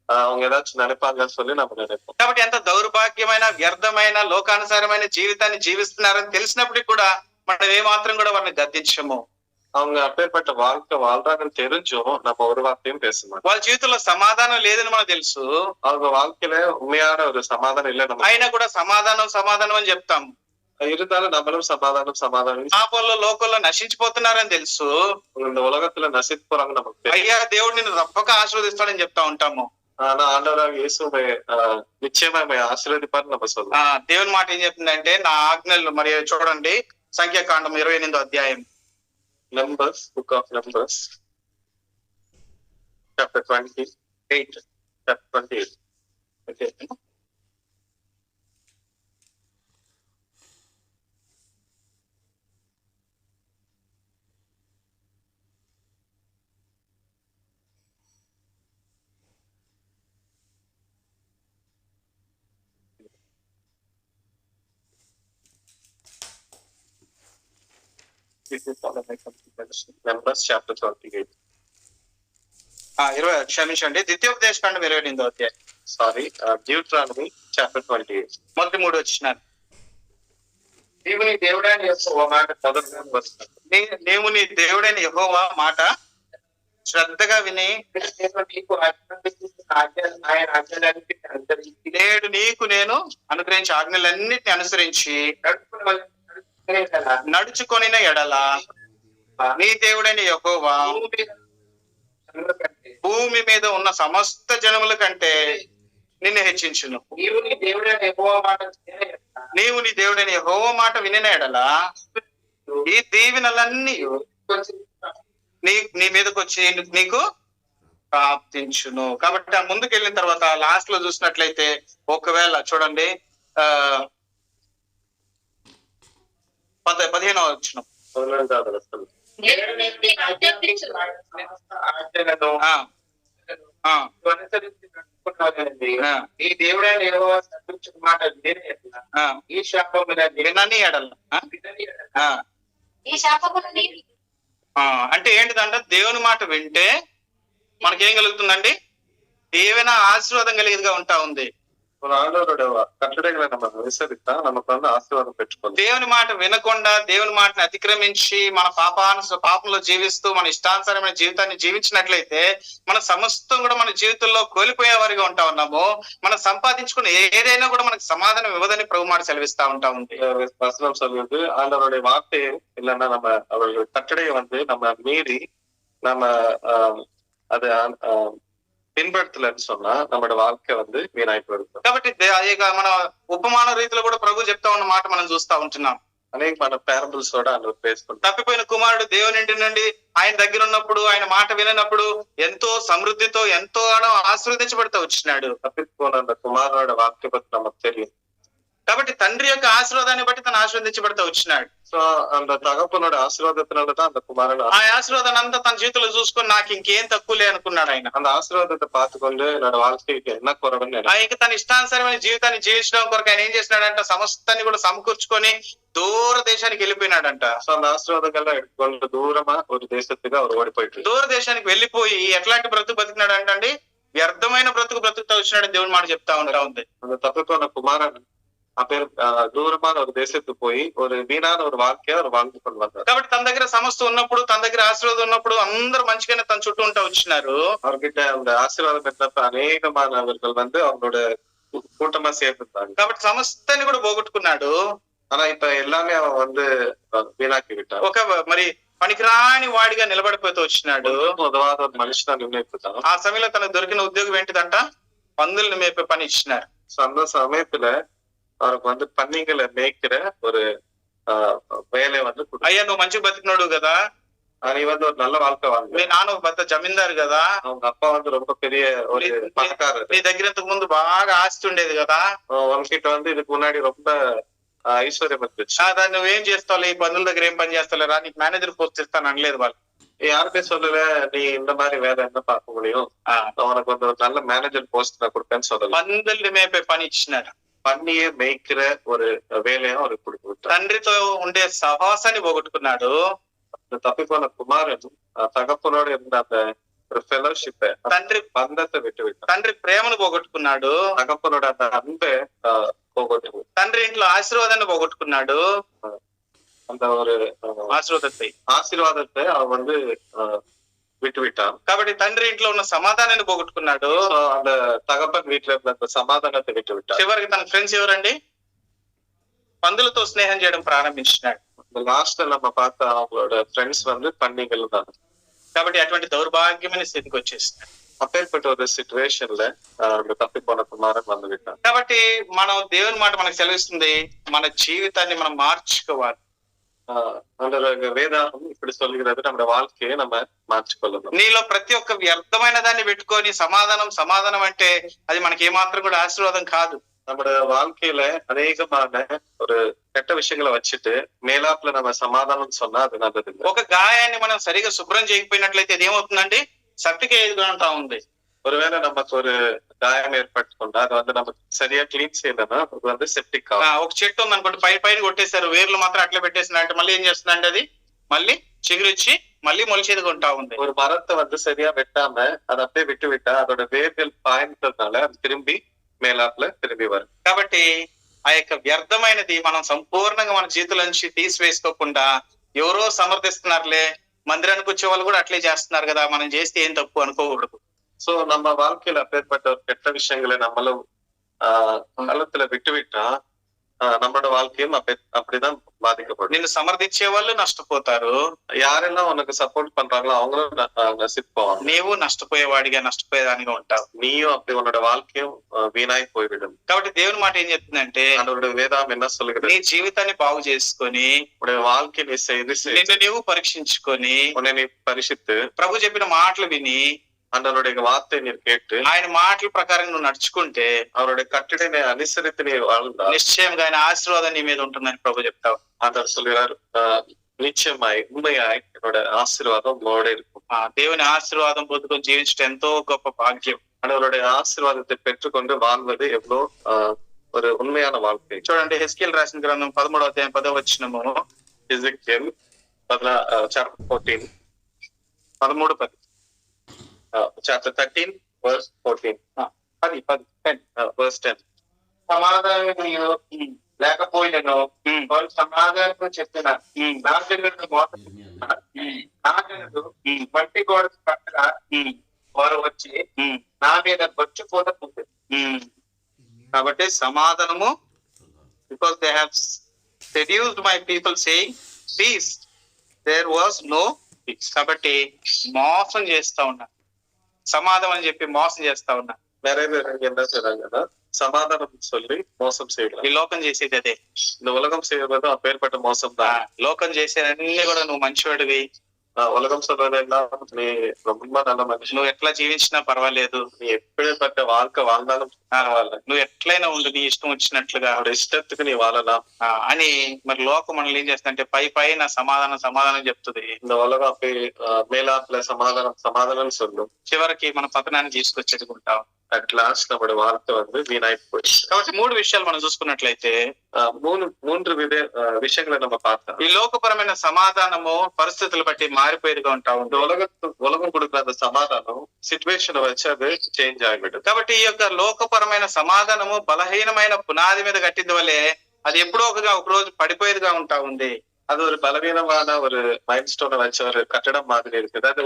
அவங்க ஏதாச்சும் நினைப்பாங்கன்னு சொல்லி நம்ம நினைப்போம். కాబట్టి ఎంత దౌర్భాగ్యమైన వ్యర్థమైన లోకానుసారమైన జీవితాన్ని జీవిస్తున్నారని తెలిసినప్పటికీ కూడా మనం ఏమాత్రం కూడా వారిని గద్దించము. அவங்க அப்பேற்பட்ட வாழ்க்கை வாழ்றாங்கன்னு தெரிஞ்சும் நம்ம ஒரு வார்த்தையும் பேச மாட்டோம். వాళ్ళ జీవితంలో సమాధానం లేదని మనకు తెలుసు, அவங்க வாழ்க்கையில உண்மையான ஒரு சமாதானம் இல்ல, நம்ம అయినా కూడా సమాధానం అని చెప్తాము. இருந்தாலும் நம்மளும் சமாதானம் పాపంలో లోకంలో నశించిపోతున్నారని తెలుసు, இந்த உலகத்துல நசித்து போறாங்க நமக்கு. అయ్యా దేవుడు నిన్ను తప్పక ఆశీర్వదిస్తాడని చెప్తా ఉంటాము. ஆனா ஆண்டவராக இயேசுவை நிச்சயமா ஆசீర్వదిப்பாరని நம்ம சொல்லுவோம். దేవుని మాట ఏం చెప్తుందంటే, నా ఆజ్ఞలు మరి చూడండి, సంఖ్యాకాండం 28వ అధ్యాయం Numbers, book of Numbers, chapter 28, chapter 28. Okay. This is all my comprehension. Numbers chapter 28. 20, క్షమించండి, ద్వితీయోపదేశకాండం 28వ అధ్యాయం. Sorry, Deuteronomy chapter 28. మొదటి 3 వచ్చినారు. దేవుని దేవుడైన యెహోవా మాట నీవు నీ దేవుడైన యెహోవా మాట శ్రద్ధగా విని నీకు ఆయన ఆజ్ఞలన్నిటిని అనుసరించి నేడు నీకు నేను అనుగ్రహించే ఆజ్ఞలన్నిటిని అనుసరించి నడుచుకొనిన ఎడల నీ దేవుడైన యెహోవా భూమి మీద ఉన్న సమస్త జనముల కంటే నిన్ను హెచ్చించును. నీవు నీ దేవుడైన యెహోవా మాట నీవు నీ దేవుడైన యెహోవా మాట వినిన ఎడల ఈ దీవెనలన్నీ నీ మీదకి వచ్చి నీకు ప్రాప్తించును. కాబట్టి ఆ ముందుకు వెళ్ళిన తర్వాత లాస్ట్ లో చూసినట్లయితే ఒకవేళ చూడండి 15వ వచనం. ఆజ్ఞలను అనుసరించి నడుచుకున్నానండి. ఈ దేవుడైన యెహోవా సంతోషించిన మాట ఈ శాపమున వినని ఎడల ఈ శాపమును అంటే ఏంటిదంట, దేవుని మాట వింటే మనకేం కలుగుతుందండి? ఏవైనా ఆశీర్వాదం కలిగేదిగా ఉంటా ఉంది. ஒரு ஆண்டவரோட கட்டளைகளை நம்ம விசாரித்தா நமக்கு வந்து ஆசீர்வாதம் பெற்றுக்கொள்ளும். దేవుని మాట వినకుండా దేవుని మాటని అతిక్రమించి మన పాపంలో జీవిస్తూ మన ఇష్టానుసారమైన జీవితాన్ని జీవించినట్లయితే మన సమస్తం కూడా మన జీవితంలో కోల్పోయే వారిగా ఉంటా ఉన్నాము. మనం సంపాదించుకుని ఏదైనా కూడా మనకు సమాధానం ఇవ్వదని ప్రభు మాట సెలవిస్తా ఉంటా ఉంది. வசனம் சொல்லுது, ஆண்டவருடைய வார்த்தையை இல்லைன்னா நம்ம அவருடைய கட்டளையை வந்து நம்ம மீறி நம்ம அதை పిన్బడతలని சொன்னா நம்மளோட வாழ்க்கை வந்து వీణాయిపోయి వెళ్తుంది. కాబట్టి మన ఉపమాన రీతిలో కూడా ప్రభు చెప్తా ఉన్న మాట మనం చూస్తా ఉంటున్నాం. అనేక మన పారబుల్స్ కూడా అందులో పేర్కొంటాం. తప్పిపోయిన కుమారుడు దేవుని ఇంటి నుండి ఆయన దగ్గర ఉన్నప్పుడు ఆయన మాట వినప్పుడు ఎంతో సమృద్ధితో ఎంతో ఆశీర్వదించబడుతూ వచ్చినాడు. తప్పిపోయిన కుమారుడు వాక్య పత్రం நமக்கு தெரியும். కాబట్టి తండ్రి యొక్క ఆశీర్వాదాన్ని బట్టి తను ఆశీర్వదించబడుతూ వచ్చినాడు. సో அந்த தகப்பனோட ஆசீர்வாதத்தினாலதான் அந்த குமாரன் ఆ ఆశీర్వాదాన్ని అంతా తన జీవితంలో చూసుకొని నాకు ఇంకేం తక్కువలే అనుకున్నాడు ఆయన. அந்த ஆசீர்வாதத்தை பார்த்துக்கொண்டு என்னோட வாழ்க்கைக்கு என்ன குறைவுன்னு ఇంకా తన ఇష్టానుసారమైన జీవితాన్ని జీవించడం కొరకు ఆయన ఏం చేసినాడంట, సమస్తాన్ని కూడా సమకూర్చుకొని దూర దేశానికి వెళ్ళిపోయినాడంట. సో அந்த ఆశీర్వాదங்கள்லாம் எடுத்துக்கொண்டு దూరమా ஒரு தேசத்துக்கு அவர் ஓடிపోయి దూర దేశానికి వెళ్ళిపోయి ఎట్లాంటి బ్రతుకు బతికినాడు అంటే వ్యర్థమైన బ్రతుకుతూ వచ్చినాడు దేవుని మాట చెప్తా ఉంటా ఉంది. அந்த தப்பிப்போன குமாரன் దూరమైన ఒక దేశத்துக்கு పోయి ஒரு వీణాన ஒரு வாழ்க்கையை அவர் வாழ்ந்து கொண்டு வந்தார். కాబట్టి తన దగ్గర సమస్త ఉన్నప్పుడు తన దగ్గర ఆశీర్వాదం ఉన్నప్పుడు అందరూ మంచిగానే తన చుట్టూ ఉంటా వచ్చినారు. அவர்கிட்ட அந்த ஆசீர்வாதம் பெற்றப்ப அநேகமானவர்கள் வந்து அவங்களோட கூட்டமா சேர்ந்துட்டாங்க. కాబట్టి సమస్తాన్ని కూడా పోగొట్టుకున్నాడు. ஆனா இப்ப எல்லாமே அவன் வந்து வீணாக்கி விட்டான். ఒక మరి పనికిరాని వాడిగా నిలబడిపోతూ వచ్చినాడు. ఉదవాద ఒక మనిషిని నిర్ణయిస్తాను. ఆ సమయంలో తనకు దొరికిన ఉద్యోగం ఏంటిదంట, పందుల్ని మేపే పని ఇచ్చినారు. సో அந்த సమయத்துல அவருக்கு வந்து பன்னிகளை மேய்க்கிற ஒரு வேலை வந்து అయ్యా నువ్వు మంచి బతికినాడు కదా, நீ வந்து ஒரு நல்ல வாழ்க்கை வாழ்ந்த, మీ నాన్న ఒక పెద్ద జమీందారు కదా, அவங்க அப்பா வந்து ரொம்ப பெரிய ஒரு பணக்காரர், నీ దగ్గర ఇంతకు ముందు బాగా ఆస్తి ఉండేది కదా, உங்ககிட்ட வந்து இதுக்கு முன்னாடி ரொம்ப ఐశ్వర్యం வந்துச்சு, దాన్ని నువ్వేం చేస్తావు, ఈ పందుల దగ్గర ఏం పని చేస్తావులేరా, నీకు మేనేజర్ పోస్ట్ ఇస్తాను అనలేదు వాళ్ళు. யாருமே சொல்லல நீ இந்த மாதிரி வேலை என்ன பார்க்க முடியும், உனக்கு வந்து ஒரு நல்ல மேனேஜர் போஸ்ட் நான் கொடுப்பேன்னு சொல்லல. పందుల్ని మేపే పని ఇచ్చినారు. పన్నియే మేய்க்கிற ஒரு வேலையை அவருக்கு கொடுத்து తండ్రితో ఉండే సహవాసాన్ని పోగొట్టుకున్నాడు. తప్పిపోయిన కుమారుడు తగప్పనోడ இருந்த அந்த ஒரு ஃபெலோஷிப் తండ్రి బంధத்தை விட்டு விட்டான். తండ్రి ప్రేమను పోగొట్టుకున్నాడు. తగప్పనోட அந்த அன்பை போகொட்டு తండ్రి ఇంట్లో ఆశీర్వాదాన్ని పోగొట్టుకున్నాడు. அந்த ஒரு ஆசீர்வாதத்தை அவன் வந்து விட்டு விட்டான். కాబట్టి తండ్రి ఇంట్లో ఉన్న సమాధానాన్ని పోగొట్టుకున్నాడు. அந்த தகப்பன் வீட்டுல இருந்த அந்த సమాధానத்தை விட்டு விட்டான். చివరికి తన ఫ్రెండ్స్ ఎవరండి, పందులతో స్నేహం చేయడం ప్రారంభించినాడు. లాస్ట్ நம்ம பார்த்த அவங்களோட ఫ్రెండ్స్ வந்து பன்னிகள் தான். కాబట్టి అటువంటి దౌర్భాగ్యమైన స్థితికి వచ్చేసినాడు. அப்பேற்பட்ட ஒரு సిచ్యువేషన్ல తప్పి పోన కుమారన్ வந்து விட்டான். కాబట్టి మనం దేవుని మాట మనకు సెలవిస్తుంది, మన జీవితాన్ని మనం మార్చుకోవాలి. அந்த வேதாகம் இப்படி இப்படி சொல்லுகிறது நம்முடைய வாழ்க்கையை நம்ம మార్చుకోలేము. నీలో ప్రతి ఒక్క వ్యర్థమైన దాన్ని పెట్టుకొని సమాధానం సమాధానం అంటే అది మనకి ఏమాత్రం కూడా ఆశీర్వాదం కాదు. நம்முடைய வாழ்க்கையில அநேகமான ஒரு கெட்ட விஷயங்களை வச்சுட்டு மேலாப்புல நம்ம சமாதானம் சொன்னா அது நல்லது இல்லை. ఒక గాయాన్ని మనం సరిగా శుభ్రం చేయకపోయినట్లయితే అది ఏమవుతుందండి, సర్టికే ఎదుగుంటా ఉంది. ஒருவேளை நமக்கு ஒரு காயம் ஏற்பட்டுக்கொண்டா அது வந்து நமக்கு சரியா கிளீன் செய்யலன்னா அது வந்து செப்டிக் ஆகும். ఒక చెట్టు ఉంది అనుకోండి, పైన కొట్టేశారు, వేర్లు మాత్రం అట్లా పెట్టేసినట్టు మళ్ళీ ఏం చేస్తుందంటే అది మళ్ళీ చిగురిచ్చి మళ్ళీ మొలిచేదుకుంటా ఉంది. ஒரு மரத்தை வந்து சரியா வெட்டாம அதை அப்படியே விட்டு விட்டா அதோட வேர்கள் பாய்ந்ததுனால அது திரும்பி மேலாப்புல திரும்பி வரும். కాబట్టి ఆ యొక్క వ్యర్థమైనది మనం సంపూర్ణంగా మన జీవితంలో నుంచి తీసివేసుకోకుండా ఎవరో సమర్థిస్తున్నారులే, మందిరానికి వచ్చే వాళ్ళు కూడా అట్లే చేస్తున్నారు కదా, మనం చేస్తే ఏం తప్పు అనుకోకూడదు. சோ நம்ம வாழ்க்கையில அப்பேற்பட்ட ஒரு கெட்ட விஷயங்களை நம்மளும் காலத்துல விட்டு விட்டா நம்மளோட வாழ்க்கையும் அப்படிதான் பாதிக்கப்படும். నిన్ను సమర్థించే వాళ్ళు నష్టపోతారు, யாரெல்லாம் உனக்கு சப்போர்ட் பண்றாங்களோ அவங்களும் நசித்து போவாங்க. నీవు నష్టపోయేవాడిగా నష్టపోయేదానిగా ఉంటావు. நீயும் அப்படி உன்னோட வாழ்க்கையும் வீணாய் போய்விடும். కాబట్టి దేవుని మాట ఏం చెప్తుందంటే, அதோட வேதாம் என்ன சொல்லுகிறது, నీ జీవితాన్ని బాగు చేసుకొని உன்னுடைய வாழ்க்கை நீ செய்து నిన్ను నీవు పరీక్షించుకొని உன்னை நீ பரிசுத்து ప్రభు చెప్పిన మాటలు విని அவருடைய வார்த்தை நீர் கேட்டு ఆయన మాటల ప్రకారం నువ్వు నడుచుకుంటే அவருடைய கட்டளை அனுசரித்து நீ வாழ்ந்தா నిశ్చయంగా ఆయన ఆశీర్వాదం నీ మీద ఉంటుందని ప్రభు చెప్తావు. அவர் சொல்கிறார் நிச்சயமாய் உண்மையாய் என்னோட ஆசீர்வாதம் உங்களோட இருக்கும். దేవుని ఆశీర్వాదం పొందుకొని జీవించడం ఎంతో గొప్ప భాగ్యం. அவருடைய ஆசீர்வாதத்தை பெற்றுக்கொண்டு வாழ்வது எவ்வளவு ஒரு உண்மையான வாழ்க்கை. చూడండి, హెస్కేల్ రాసిన గ్రంథం 13వ అధ్యాయం 10వ వచనము, Ezekiel chapter 14 13:10, chapter 13 verse 14 verse 10. సమాధానం లేకపోయినను వాళ్ళు సమాధానం చెప్పిన నా జనులు మోసం నా జనులు మట్టి గోడ పక్కన వారు వచ్చి నా మీద బొచ్చుపోతుంది. కాబట్టి సమాధానము, because they have seduced my people saying peace, there was no peace. కాబట్టి మోసం చేస్తా ఉన్నా, సమాధానం అని చెప్పి మోసం చేస్తా ఉన్నా. நிறைய பேர் என்ன செய்றாங்கன்னா சமாதானம் சொல்லி மோசம் செய்யலாம். ఈ లోకం చేసేది అదే. இந்த உலகம் செய்வது அப்பேற்பட்ட மோசம் தான். లోకం చేసేదన్నీ కూడా నువ్వు మంచివాడివి, உலகம் சொல்றதெல்லாம் நீ ரொம்ப நல்ல மனுஷன், నువ్వు ఎట్లా జీవించినా పర్వాలేదు, நீ எப்படிப்பட்ட வாழ்க்கை வாழ்ந்தாலும் பரவாயில்ல, నువ్వు ఎట్లయినా ఉండు నీ ఇష్టం వచ్చినట్లుగా, அவருடைய ఇష్టத்துக்கு நீ வாழலாம் అని మరి లోకం మనల్ని ఏం చేస్తుందంటే పైన సమాధానం చెప్తుంది. இந்த உலகம் அப்படி மேலாப்புல சமாதானம் சொல்லும், చివరికి మన పతనాన్ని తీసుకొచ్చేట్టుకుంటాం. అట్ లాస్ట్ நம்முடைய வாழ்க்கை வந்து வீணாய் போயிடுச்சு. కాబట్టి 3 విషయాలు మనం చూసుకున్నట్లయితే மூன்று விஷயங்களை நம்ம பார்த்தோம். ఈ లోకపరమైన సమాధానము పరిస్థితులు బట్టి మారిపోయేదిగా ఉంటా இந்த ఉంది. உலகம் கொடுக்குற அந்த சமாதானம் సిచ్యువేషన్ వచ్చి అది చేంజ్ ఆగిపోయింది. కాబట్టి ఈ యొక్క లోకపరమైన సమాధానము బలహీనమైన పునాది మీద కట్టింది వల్లే అది ఎప్పుడో ఒక రోజు పడిపోయేదిగా ఉంటా ఉంది. அது ஒரு பலவீனமான ஒரு மைண்ட் ஸ்டோனை வச்ச ஒரு கட்டடம் மாதிரி இருக்குது. அது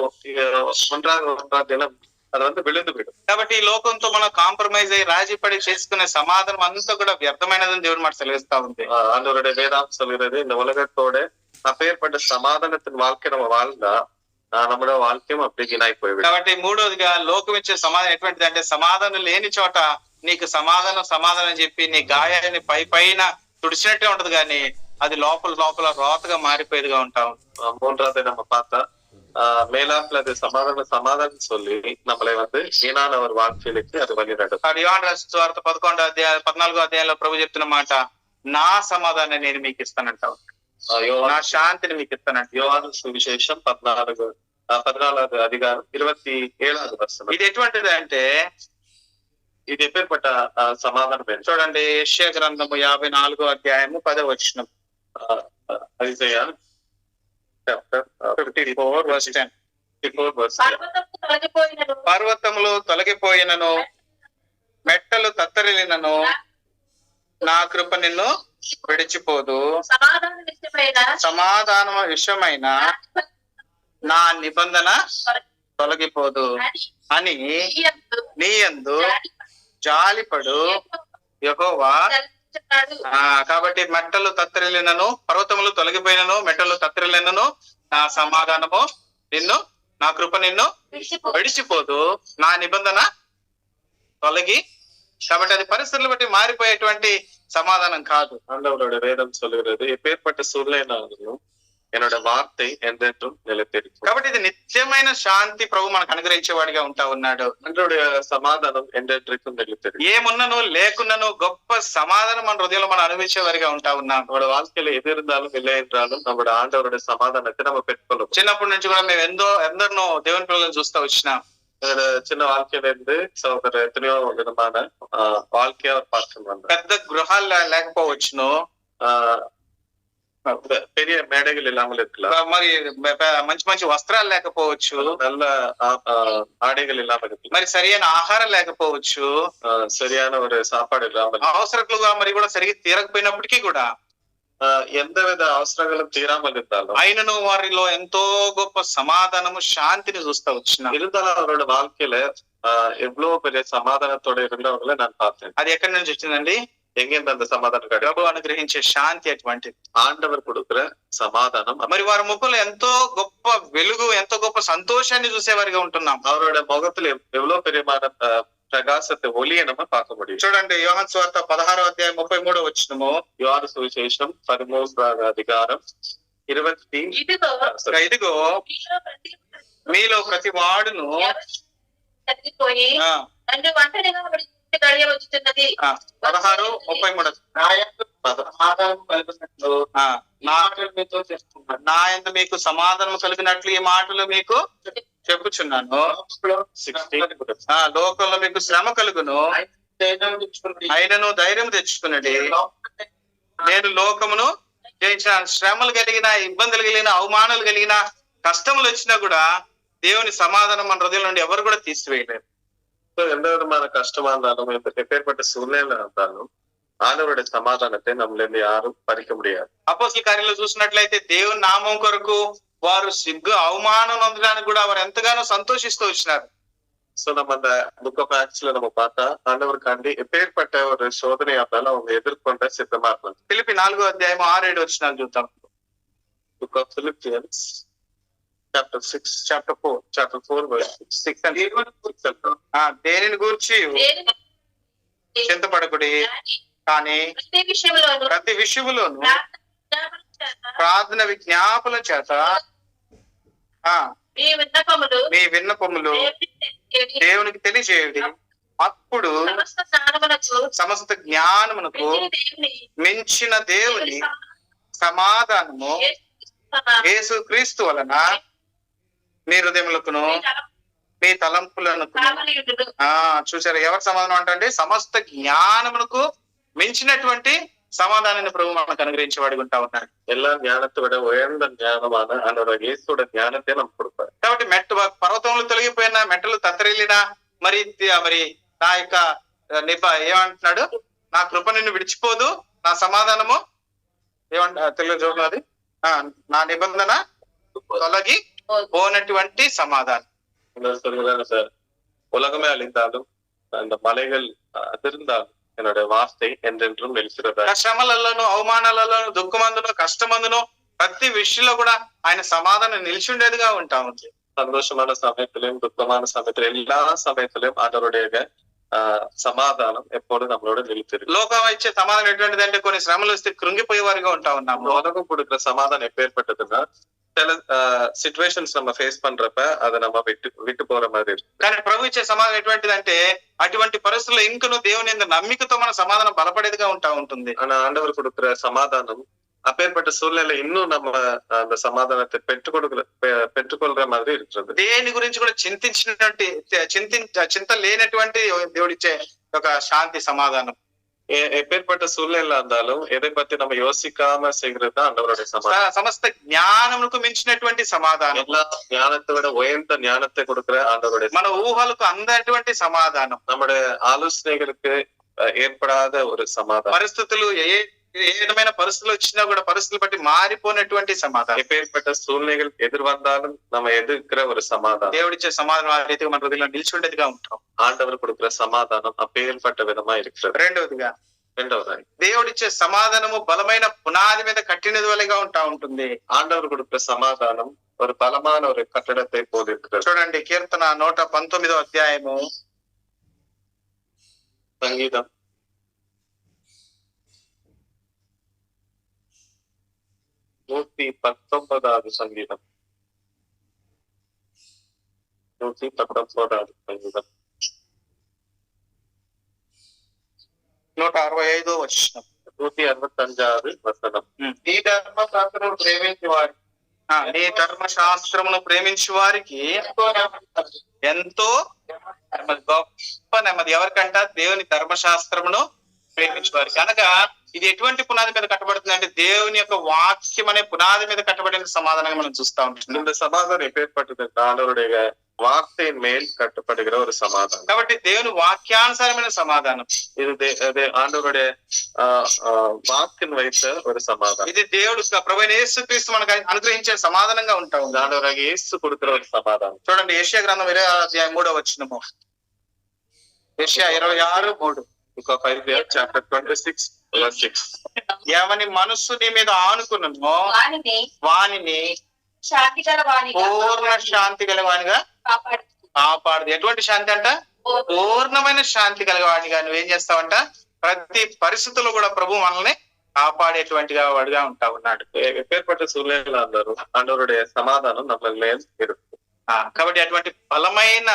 ஒன்றாம் தினம் அது வந்து விழுந்து விடும். కాబట్టి ఈ లోకంతో మనం కాంప్రమైజ్ అయ్యి రాజీ పడి చేసుకునే సమాధానం అంతా కూడా వ్యర్థమైనదని దేవుడు మాట సెలవిస్తా ఉంది. ஆண்டவருடைய வேதாம் சொல்கிறது இந்த உலகத்தோட அப்பேற்பட்ட சமாதானத்தின் வாழ்க்கை நம்ம வாழ்ந்தா நம்மளோட வாழ்க்கையும் அப்படி வீணாய் போய்விடும். కాబట్టి మూడోదిగా లోకం ఇచ్చే సమాధానం ఎటువంటిది అంటే, సమాధానం లేని చోట నీకు సమాధానం చెప్పి నీ గాయాన్ని పైన తుడిచినట్టే ఉంటది కానీ అది లోపల రోతగా మారిపోయేదిగా ఉంటాం. மூன்றாவது நம்ம பார்த்தா மேலாப்புல அது சமாதானம் சொல்லி நம்மளை வந்து வீணான ஒரு வாழ்க்கையிலுக்கு அது வழி நடக்கும். యోహాను రాసిన సువార్త 14వ అధ్యాయంలో ప్రభు చెప్తున్న మాట, నా సమాధానం నేను మీకు ఇస్తానంటావు, నా శాంతిని మీకు ఇస్తానంట. యోహాను సువిశేషం 14వ అధికారం 27వ వచనం. ఇది ఎటువంటిది అంటే, ఇది ఎప్పేర్పట్ట సమాధానం ఏంటి చూడండి, యెషయా గ్రంథము 54వ అధ్యాయము 10వ వచనం, ఐజయా చాప్టర్ 54 verse 10. పర్వతములు తొలగిపోయినను మెట్టలు తత్తరిల్లినను నా కృప నిన్ను విడిచిపోదు, సమాధానం విషయమైన నా నిబంధన తొలగిపోదు అని నీయందు జాలిపడు యెహోవా. కాబట్టి మెట్టలు తత్తరిల్లినను, పర్వతములు తొలగిపోయినను, మెట్టలు తత్తరిల్లినను నా సమాధానము నా కృప నిన్ను విడిచిపోదు, నా నిబంధన తొలగి. కాబట్టి అది పరిస్థితులు బట్టి మారిపోయేటువంటి సమాధానం కాదు. ஆண்டவரோட வேதம் சொல்லுகிறது எப்பேற்பட்ட சூழ்நிலையினாலும் என்னோட வார்த்தை என்றென்றும் நிலைத்திருக்கும். కాబట్టి ఇది నిత్యమైన శాంతి ప్రభు మనకు అనుగ్రహించేవాడిగా ఉంటా ఉన్నాడు. என்னுடைய సమాధానం என்றென்றைக்கும் நிலைத்திருக்கும். ఏమున్నను లేకున్నను గొప్ప సమాధానం మన హృదయంలో మనం అనుభవించేవారిగా ఉంటా ఉన్నాం. நம்மளோட வாழ்க்கையில எது இருந்தாலும் இல்லை என்றாலும் நம்மளோட ஆண்டவருடைய సమాధానத்தை நம்ம பெற்றுக்கொள்ளும். చిన్నప్పటి నుంచి కూడా మేము ఎందరినో దేవుని పిల్లలను చూస్తూ వచ్చినాం. என்னோட சின்ன வாழ்க்கையில இருந்து சகோதரர் எத்தனையோ விதமான வாழ்க்கையா பார்த்து வந்தேன். పెద్ద గృహాలు లేకపోవచ్చును, பெரிய மேடைகள் இல்லாமல் இருக்கலாம், మరి మంచి మంచి వస్త్రాలు లేకపోవచ్చు, நல்ல ஆடைகள் இல்லாமல் இருக்கலாம், మరి సరైన ఆహారం లేకపోవచ్చు, சரியான ஒரு சாப்பாடு இல்லாமல், అవసరకులుగా మరి కూడా సరిగ్గా తీరకపోయినప్పటికీ కూడా எந்தவித அவசரங்களும் தீராமல் இருந்தாலும் ఆయనను వారిలో ఎంతో గొప్ప సమాధానము శాంతిని చూస్తా వచ్చిన. இருந்தாலும் அவரோட வாழ்க்கையில எவ்வளவு பெரிய సమాధానத்தோட இருந்தவங்களை நான் பார்த்தேன். అది ఎక్కడి నుంచి వచ్చిందండి? எங்கிருந்து அந்த சமாதானம் கிடையாது? ప్రభు అనుగ్రహించే శాంతి అటువంటిది. ஆண்டவர் கொடுக்கிற சமாதானம். మరి వారి ముఖంలో ఎంతో గొప్ప వెలుగు, ఎంతో గొప్ప సంతోషాన్ని చూసేవారిగా ఉంటున్నాం. அவரோட முகத்துல எவ்வளவு பெரியமான ప్రకాశத்தை ఒలియ நம்ம பார்க்க முடியும். చూడండి, యోహాను సువార్త 16వ అధ్యాయం 33వ వచనము. యోహాను సువిశేషం 13వ అధికారం 20 ఇదిగో మీలో ప్రతి వాడును తగ్గిపోయి నన్ను ఒంటరిగా విడిచిపెట్టి గడియ వచ్చుతున్నది. 16:33 సమాధానం కలిగినట్లు మీతో చేస్తున్నాను. నా యందు మీకు సమాధానం కలిగినట్లు ఈ మాటలు మీకు చెప్పుచున్నాను. లోకంలో మీకు శ్రమ కలుగును, అయినను ధైర్యం తెచ్చుకున్నది. నేను లోకమును జయించిన. శ్రమలు కలిగిన, ఇబ్బందులు కలిగిన, అవమానాలు కలిగిన, కష్టములు వచ్చినా కూడా దేవుని సమాధానం మన హృదయం నుండి ఎవరు కూడా తీసివేయలేరు. எந்த விதமான கஷ்டமா இருந்தாலும் எப்பேற்பட்ட சூழ்நிலை இருந்தாலும் ஆண்டவருடைய சமாதானத்தை நம்மள இருந்து யாரும் பறிக்க முடியாது. అపోస్తలుల కార్యాలు చూసినట్లయితే దేవుని నామం కొరకు వారు సిగ్గు అవమానం పొందడానికి కూడా వారు ఎంతగానో సంతోషిస్తూ వచ్చినారు. சோ நம்ம அந்த புக் ஆஃப் ஆக்ட்ஸ்ல நம்ம பார்த்தா ஆண்டவருக்காண்டி எப்பேற்பட்ட ஒரு சோதனை இருந்தாலும் அவங்க எதிர்கொண்ட சித்தமா இருப்பாங்க. ఫిలిప్పీ 4వ అధ్యాయం 6-7 వచనాలు చూద్దాం. Book of Philippians chapter 4 verse 6 and 7. దేనిని గూర్చి చింతపడకుడి, కానీ ప్రతి విషయములోను ప్రార్థన విజ్ఞాపన చేత మీ విన్నపములు దేవునికి తెలియజేయండి. అప్పుడు సమస్త జ్ఞానమునకు మించిన దేవుని సమాధానము యేసు క్రీస్తు వలన మీ హృదయములకును మీ తలంపులను చూసారు. ఎవరి సమాధానం అంటే సమస్త జ్ఞానమునకు మించినటువంటి సమాధానాన్ని ప్రభు మనకు అనుగ్రహించేవాడు ఉంటా ఉన్నాడు. எல்லா ஞானத்தை விட உயர்ந்த ஞானமான ஆண்டவராக இயேசுவோட ஞானத்தை நம்ம கொடுப்பாரு. కాబట్టి పర్వతములు తొలగిపోయినా, మెట్టలు తత్తరిల్లినా, మరి నా యొక్క ఏమంటున్నాడు? నా కృప నిన్ను విడిచిపోదు, నా సమాధానము తెలుగు చూడదు, నా నిబంధన తొలగి పోనటువంటి సమాధానం. சொல்லுங்க சார், உலகமே அழிந்தாலும் அந்த மலைகள் அதிர்ந்தாலும் என்னுடைய வார்த்தை என்றென்றும் நிலைத்திருக்கிறது. శ్రమలలోను, అవమానాలలోను, దుఃఖమందును, కష్టమందును ప్రతి విషయంలో కూడా ఆయన సమాధానం నిలిచి ఉండేదిగా ఉంటా ఉంది. சந்தோஷமான சமயத்திலும் துக்கமான சமயத்திலும் எல்லா சமயத்திலும் ஆண்டவருடைய సమాధానం ఎప్పుడు நம்மளோட நிலைத்திருக்கு. లోకం ఇచ్చే సమాధానం ఎటువంటిది అంటే కొన్ని శ్రమలు వస్తే కృంగిపోయే వారిగా ఉంటా ఉన్నాము. உலகம் கொடுக்கிற சமாதானம் எப்பேற்பட்டதுன்னா சில సిచ్యువేషన్స్ நம்ம ఫేస్ பண்றப்ப அதை நம்ம விட்டு போற மாதிரி இருக்கு. కానీ ప్రభు ఇచ్చే సమాధానం ఎటువంటిది అంటే అటువంటి పరిస్థితుల్లో ఇంకను దేవుని నమ్మికతో మన సమాధానం బలపడేదిగా ఉంటా ఉంటుంది. ஆனா ஆண்டவர் கொடுக்கிற சமாதானம் அப்பேற்பட்ட சூழ்நிலை இன்னும் நம்ம அந்த சமாதானத்தை பெற்றுக்கொள்ற மாதிரி இருக்கிறது. దేని గురించి కూడా చింత లేనటువంటి దేవుడిచ్చే ఒక శాంతి సమాధానం. எப்பேற்பட்ட சூழ்நிலை இருந்தாலும் எதை பத்தி நம்ம யோசிக்காம செய்கிறது தான் ஆண்டவருடைய சமாதானம். సమస్త జ్ఞానమునకు మించినటువంటి సమాధానం. எல்லா ஞானத்தை விட உயர்ந்த ஞானத்தை கொடுக்கிற ஆண்டவருடைய, మన ఊహలకు అందటువంటి సమాధానం, நம்முடைய ஆலோசனைகளுக்கு ஏற்படாத ஒரு சமாதானம். పరిస్థితులు ఏ విధమైన పరిస్థితులు వచ్చినా కూడా పరిస్థితులు బట్టి మారిపోయినటువంటి సమాధానం. எப்பேற்பட்ட சூழ்நிலைகள் எதிர்வந்தாலும் நம்ம எதிர்க்கிற ஒரு சமாதானம். దేవుడిచ్చే సమాధానం ఆ రీతిగా మన హృదయంలో నిలిచి ఉండేదిగా ఉంటాం. ஆண்டவர் கொடுக்கிற சமாதானம் அப்பேற்பட்ட విధమా இருக்கிறது. రెండవదిగా దేవుడిచ్చే సమాధానము బలమైన పునాది మీద కట్టినది వలెగా ఉంటా ఉంటుంది. ஆண்டவர் கொடுக்கிற சமாதானம் ஒரு பலமான ஒரு கட்டடத்தை போல இருக்கிறது. చూడండి, కీర్తన 119వ అధ్యాయము, సంగీతం 119 119வது சங்கீதம். 119வது சங்கீதம். 165వ వచనం. 165வது వచనం. ఈ ధర్మశాస్త్రం ప్రేమించి వారి నీ ధర్మశాస్త్రమును ప్రేమించే వారికి ఎంతో నెమ్మది, గొప్ప నెమ్మది. ఎవరికంట? దేవుని ధర్మశాస్త్రమును ప్రేమించే వారికి. అనగా ఇది ఎటువంటి పునాది మీద కట్టబడుతుంది అంటే దేవుని యొక్క వాక్యం అనే పునాది మీద కట్టబడిన సమాధానంగా మనం చూస్తా ఉంటాం. இந்த சமாதானம் எப்பேற்பட்டது? ஆண்டவருடைய வார்த்தையின் மேல் கட்டப்படுகிற ஒரு சமாதானம். కాబట్టి దేవుని వాక్యానుసారమైన సమాధానం இது ஆண்டவருடைய வாக்கின் வைத்த ஒரு சமாதானம். ఇది దేవుడు ప్రభువైన యేసుక్రీస్తు మనకు అనుగ్రహించే సమాధానంగా ఉంటా ఉంది. ஆண்டவராக இயேசு கொடுக்கிற ஒரு சமாதானம். చూడండి యెషయా గ్రంథం 20:3 యెషయా 26:3. Book of Isaiah chapter 26 verse 6. ఎవని మనస్సు నీ మీద ఆనుకున్నో వానిని శాంతి గల వానిగా పూర్ణ శాంతి గలవానిగా కాపాడు. ఎటువంటి శాంతి అంట? పూర్ణమైన శాంతి గలవాడిగా నువ్వేం చేస్తావంట? ప్రతి పరిస్థితుల్లో కూడా ప్రభు మనల్ని కాపాడేటువంటిగా వాడుగా ఉంటా ఉన్నాడు. எப்பேற்பட்ட சூழ்நிலையில இருந்தாலும் ஆண்டவருடைய சமாதானம் நம்ம மேல் இருக்கும். కాబట్టి అటువంటి బలమైన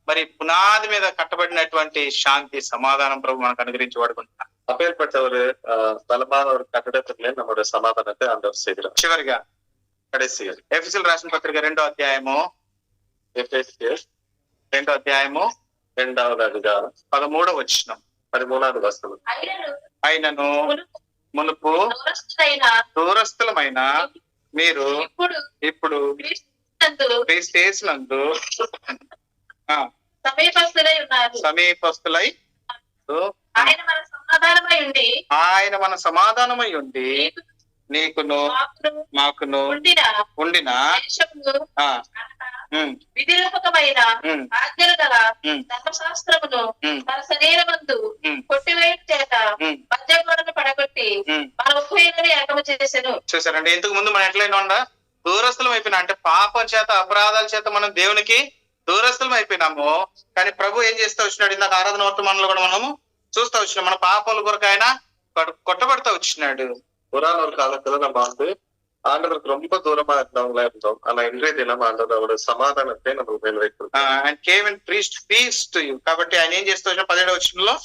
మరి పునాది మీద కట్టబడినటువంటి శాంతి సమాధానం ప్రభు మనకు అనుగ్రహించి వాడుకుంటున్నాడు. அப்பேற்பட்ட ஒரு பலமான ஒரு கட்டடத்திலே நம்முடைய சமாதானத்தை ஆண்டவர் செய்கிறார். చివరిగా கடைசியில் ఎఫెసీయులకు రాసిన పత్రిక 2వ అధ్యాయము, எபேசியர் 2వ అధ్యాయము 2வது அதிகாரம் 13వ వచనం. 13வது వచనం. అయినను మునుపు దూరస్థులమైన మీరు ఇప్పుడు క్రీస్తు యేసునందు సమీపస్తులై ఆయన మన సమాధానమై ఉండి నీకును మాకును ఉండిన విధిరూపకమైన ఆజ్ఞలు గల ధర్మశాస్త్రమును మన శరీరమందు కొట్టివేయడం చేత మధ్యగోడను పడగొట్టి మన ఉపయోగాన్ని ఏకము చేశాను. చూసారండి, ఇంతకు ముందు మనం ఎట్లయినా ఉండ దూరస్థులం అయిపోయినా అంటే పాపం చేత అపరాధాల చేత మనం దేవునికి దూరస్థులం అయిపోయినాము. కానీ ప్రభు ఏం చేస్తూ వచ్చినాడు? ఇందాక ఆరాధన వర్తమానంలో కూడా మనము చూస్తూ వచ్చినాం. మన పాపాల కొరకు ఆయన కొట్టబడుతూ వచ్చినాడు. புறான ஒரு காலத்துல நம்ம வந்து ஆண்டவருக்கு ரொம்ப தூரமா இருந்தவங்களா இருந்தோம். ஆனா இன்றைய தினம் ஆண்டவரோட சమాధానத்தை நம்ம மேல் வைக்கிறோம். కాబట్టి ఆయన ఏం చేస్తూ వచ్చిన 17వ వచనంలో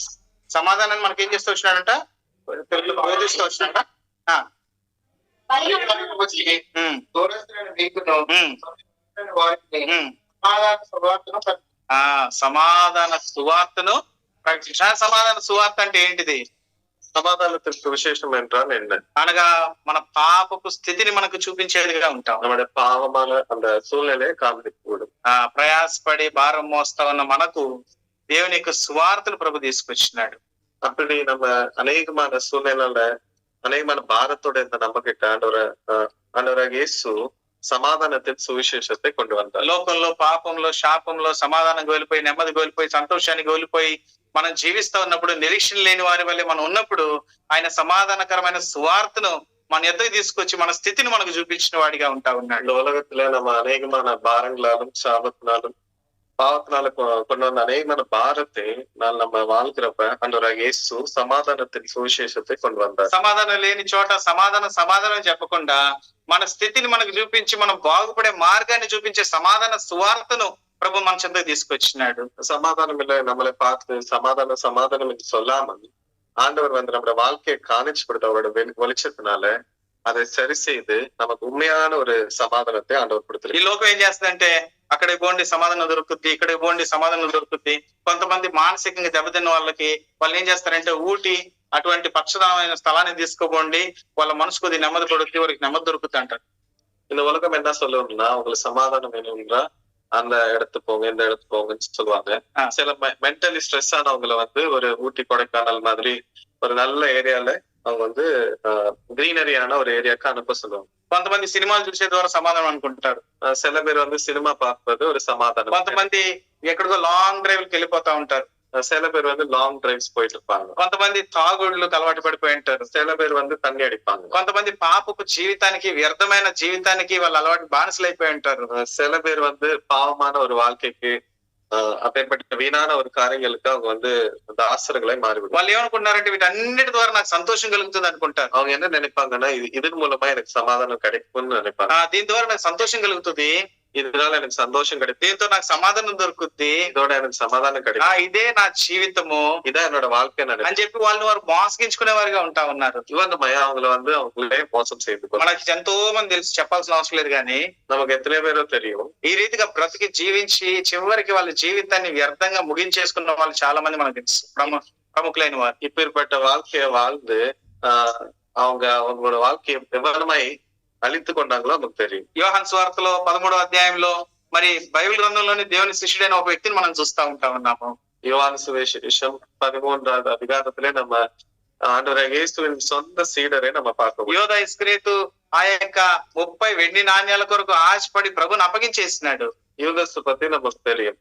సమాధానాన్ని మనకి ఏం చేస్తూ వచ్చినాడంట? తెలుగులో బోధిస్తూ వచ్చినాడ. సమాధాన సువార్తను ప్రకటించిన. సమాధాన సువార్త అంటే ఏంటిది? சமாதானத்திற்கு விசேஷம் என்றால் என்ன? అనగా మన పాపపు స్థితిని మనకు చూపించేదిగా ఉంటాం. நம்முடைய பாவமான அந்த சூழ்நிலையை காண்பிக்கக்கூடும். ప్రయాసపడి భారం మోస్తా ఉన్న మనకు దేవుని యొక్క సువార్తను ప్రభు తీసుకొచ్చినాడు. அப்படி நம்ம அநேகமான சூழ்நிலையில அநேகமான பாரத்தோட இந்த நம்ம கிட்ட ஆண்டவராக இயேசு సమాధానத்தின் సువిశేషத்தை கொண்டு வந்தார். లోకంలో పాపంలో శాపంలో సమాధానం కోల్పోయి నెమ్మది కోల్పోయి సంతోషాన్ని కోల్పోయి మనం జీవిస్తా ఉన్నప్పుడు నిరీక్షణ లేని వారి వల్లే మనం ఉన్నప్పుడు ఆయన సమాధానకరమైన సువార్తను మన ఎద్దకు తీసుకొచ్చి మన స్థితిని మనకు చూపించిన వాడిగా ఉంటా ఉన్నాడు. இந்த உலகத்துல நம்ம அநேகமான பாரங்களாலும் சாபத்தினாலும் பாவத்தினால கொண்டு வந்த அநேகமான பாரத்தை நம்ம வாழ்கிறப்ப ஆண்டவராக இயேசு సమాధానத்தின் సువిశేషத்தை கொண்டு வந்தார். సమాధానం లేని చోట సమాధానం చెప్పకుండా మన స్థితిని మనకు చూపించి మనం బాగుపడే మార్గాన్ని చూపించే సమాధాన సువార్తను ప్రభు మన చెంతకు తీసుకొచ్చినాడు. சமாதானம் இல்லை நம்மளை பார்த்து சமாதானம் என்று சொல்லாமல் ஆண்டவர் வந்து நம்மளோட வாழ்க்கையை காணிச்சு கொடுத்த அவரோட வெளிச்சத்தினால அதை சரி செய்து நமக்கு உண்மையான ஒரு సమాధానத்தை ఆండవర్ கொடுத்தாరు. ఈ లోకం ఏం చేస్తుందంటే అక్కడికి పోండి సమాధానం దొరుకుతుంది, ఇక్కడికి పోండి సమాధానం దొరుకుతుంది. కొంతమంది మానసికంగా దెబ్బతిన్న వాళ్ళకి వాళ్ళు ఏం చేస్తారంటే ఊటి అటువంటి పక్షదామైన స్థలాన్ని తీసుకోబోండి, వాళ్ళ మనసు కొద్ది నెమ్మది పడుతుంది, వారికి నెమ్మది దొరుకుతుంది అంటారు. இந்த உலகம் என்ன சொல்லணும்னா உங்களுக்கு சமாதானம் வேணும்ன்றா அந்த இடத்துக்கு போங்க இந்த இடத்துக்கு போங்கன்னு சொல்லுவாங்க. சில மென்டலி ஸ்ட்ரெஸ் ஆனவங்களை வந்து ஒரு ஊட்டி கொடைக்கானல் மாதிரி ஒரு நல்ல ஏரியால அவங்க வந்து గ్రీనరీயான ஒரு ఏరియాకి అనుప சொல்லுவாங்க. కొంతమంది సినిమాలు చూసే ద్వారా సమాధానం అనుకుంటారు. சில பேர் வந்து సినిమా பார்ப்பது ஒரு సమాధానం. కొంతమంది ఎక్కడికో లాంగ్ డ్రైవ్కి వెళ్ళిపోతా ఉంటారు. சில பேர் வந்து లాంగ్ డ్రైవ్స్ போயிட்டு இருப்பாங்க. కొంతమంది తాగుడులకు అలవాటు పడిపోయి ఉంటారు. சில பேர் வந்து தண்ணி அடிப்பாங்க. కొంతమంది పాపపు జీవితానికి వ్యర్థమైన జీవితానికి వాళ్ళు అలవాటు బానిసలు అయిపోయి ఉంటారు. சில பேர் வந்து பாவமான ஒரு வாழ்க்கைக்கு அப்பேற்பட்ட வீணான ஒரு காரியங்களுக்கு அவங்க வந்து தாசர்களை மாறிவிடும். వాళ్ళు ఏమనుకుంటున్నారంటే వీటన్నిటి ద్వారా నాకు సంతోషం కలుగుతుంది అనుకుంటారు. அவங்க என்ன நினைப்பாங்கன்னா இதன் மூலமா எனக்கு சமாதானம் கிடைக்கும்னு நினைப்பாங்க. దీని ద్వారా నాకు సంతోషం కలుగుతుంది, இதனால எனக்கு சந்தோஷம் கிடைக்கும், దీంతో నాకు సమాధానం దొరుకుద్ది, இதோட எனக்கு சமாதானம் கிடைக்கும், ఇదే నా జీవితము இதான் என்னோட வாழ்க்கை అని చెప్పి వారు మోసగించుకునే వారిగా ఉంటా ఉన్నారు. இவனுமய அவங்கள வந்து அவங்களே மோசம் செய்து మనకి ఎంతో మంది తెలుసు, చెప్పాల్సిన అవసరం లేదు. కానీ நமக்கு எத்தனை பேரோ தெரியும் ఈ రీతిగా బ్రతికి జీవించి చివరికి వాళ్ళ జీవితాన్ని వ్యర్థంగా ముగించేసుకున్న వాళ్ళు చాలా మంది మనకు తెలుసు, ప్రముఖులైన వారు. இப்பேற்பட்ட வாழ்க்கைய வாழ்ந்து அவங்க அவங்களோட வாழ்க்கையை எவ்வளமாய் అలిత్తు కొన్నాங்களோ நமக்கு தெரியும். యోహాను సువార్తలో 13వ అధ్యాయంలో మరి బైబిల్ గ్రంథంలోని దేవుని శిష్యుడైన ఒక వ్యక్తిని మనం చూస్తా ఉన్నాము. யோவான் சுவிசேஷம் 13வது அதிகாரத்திலே நம்ம ஆண்டவராகிய இயேசுவின் சொந்த சீடரை நம்ம பார்க்கிறோம். యోధా ఇస్కరియోతు ఆ యొక్క 30 వెండి నాణ్యాల కొరకు ఆశపడి ప్రభుని అప్పగించేసినాడు. யூதஸ் பத்தி நமக்கு தெரியும்.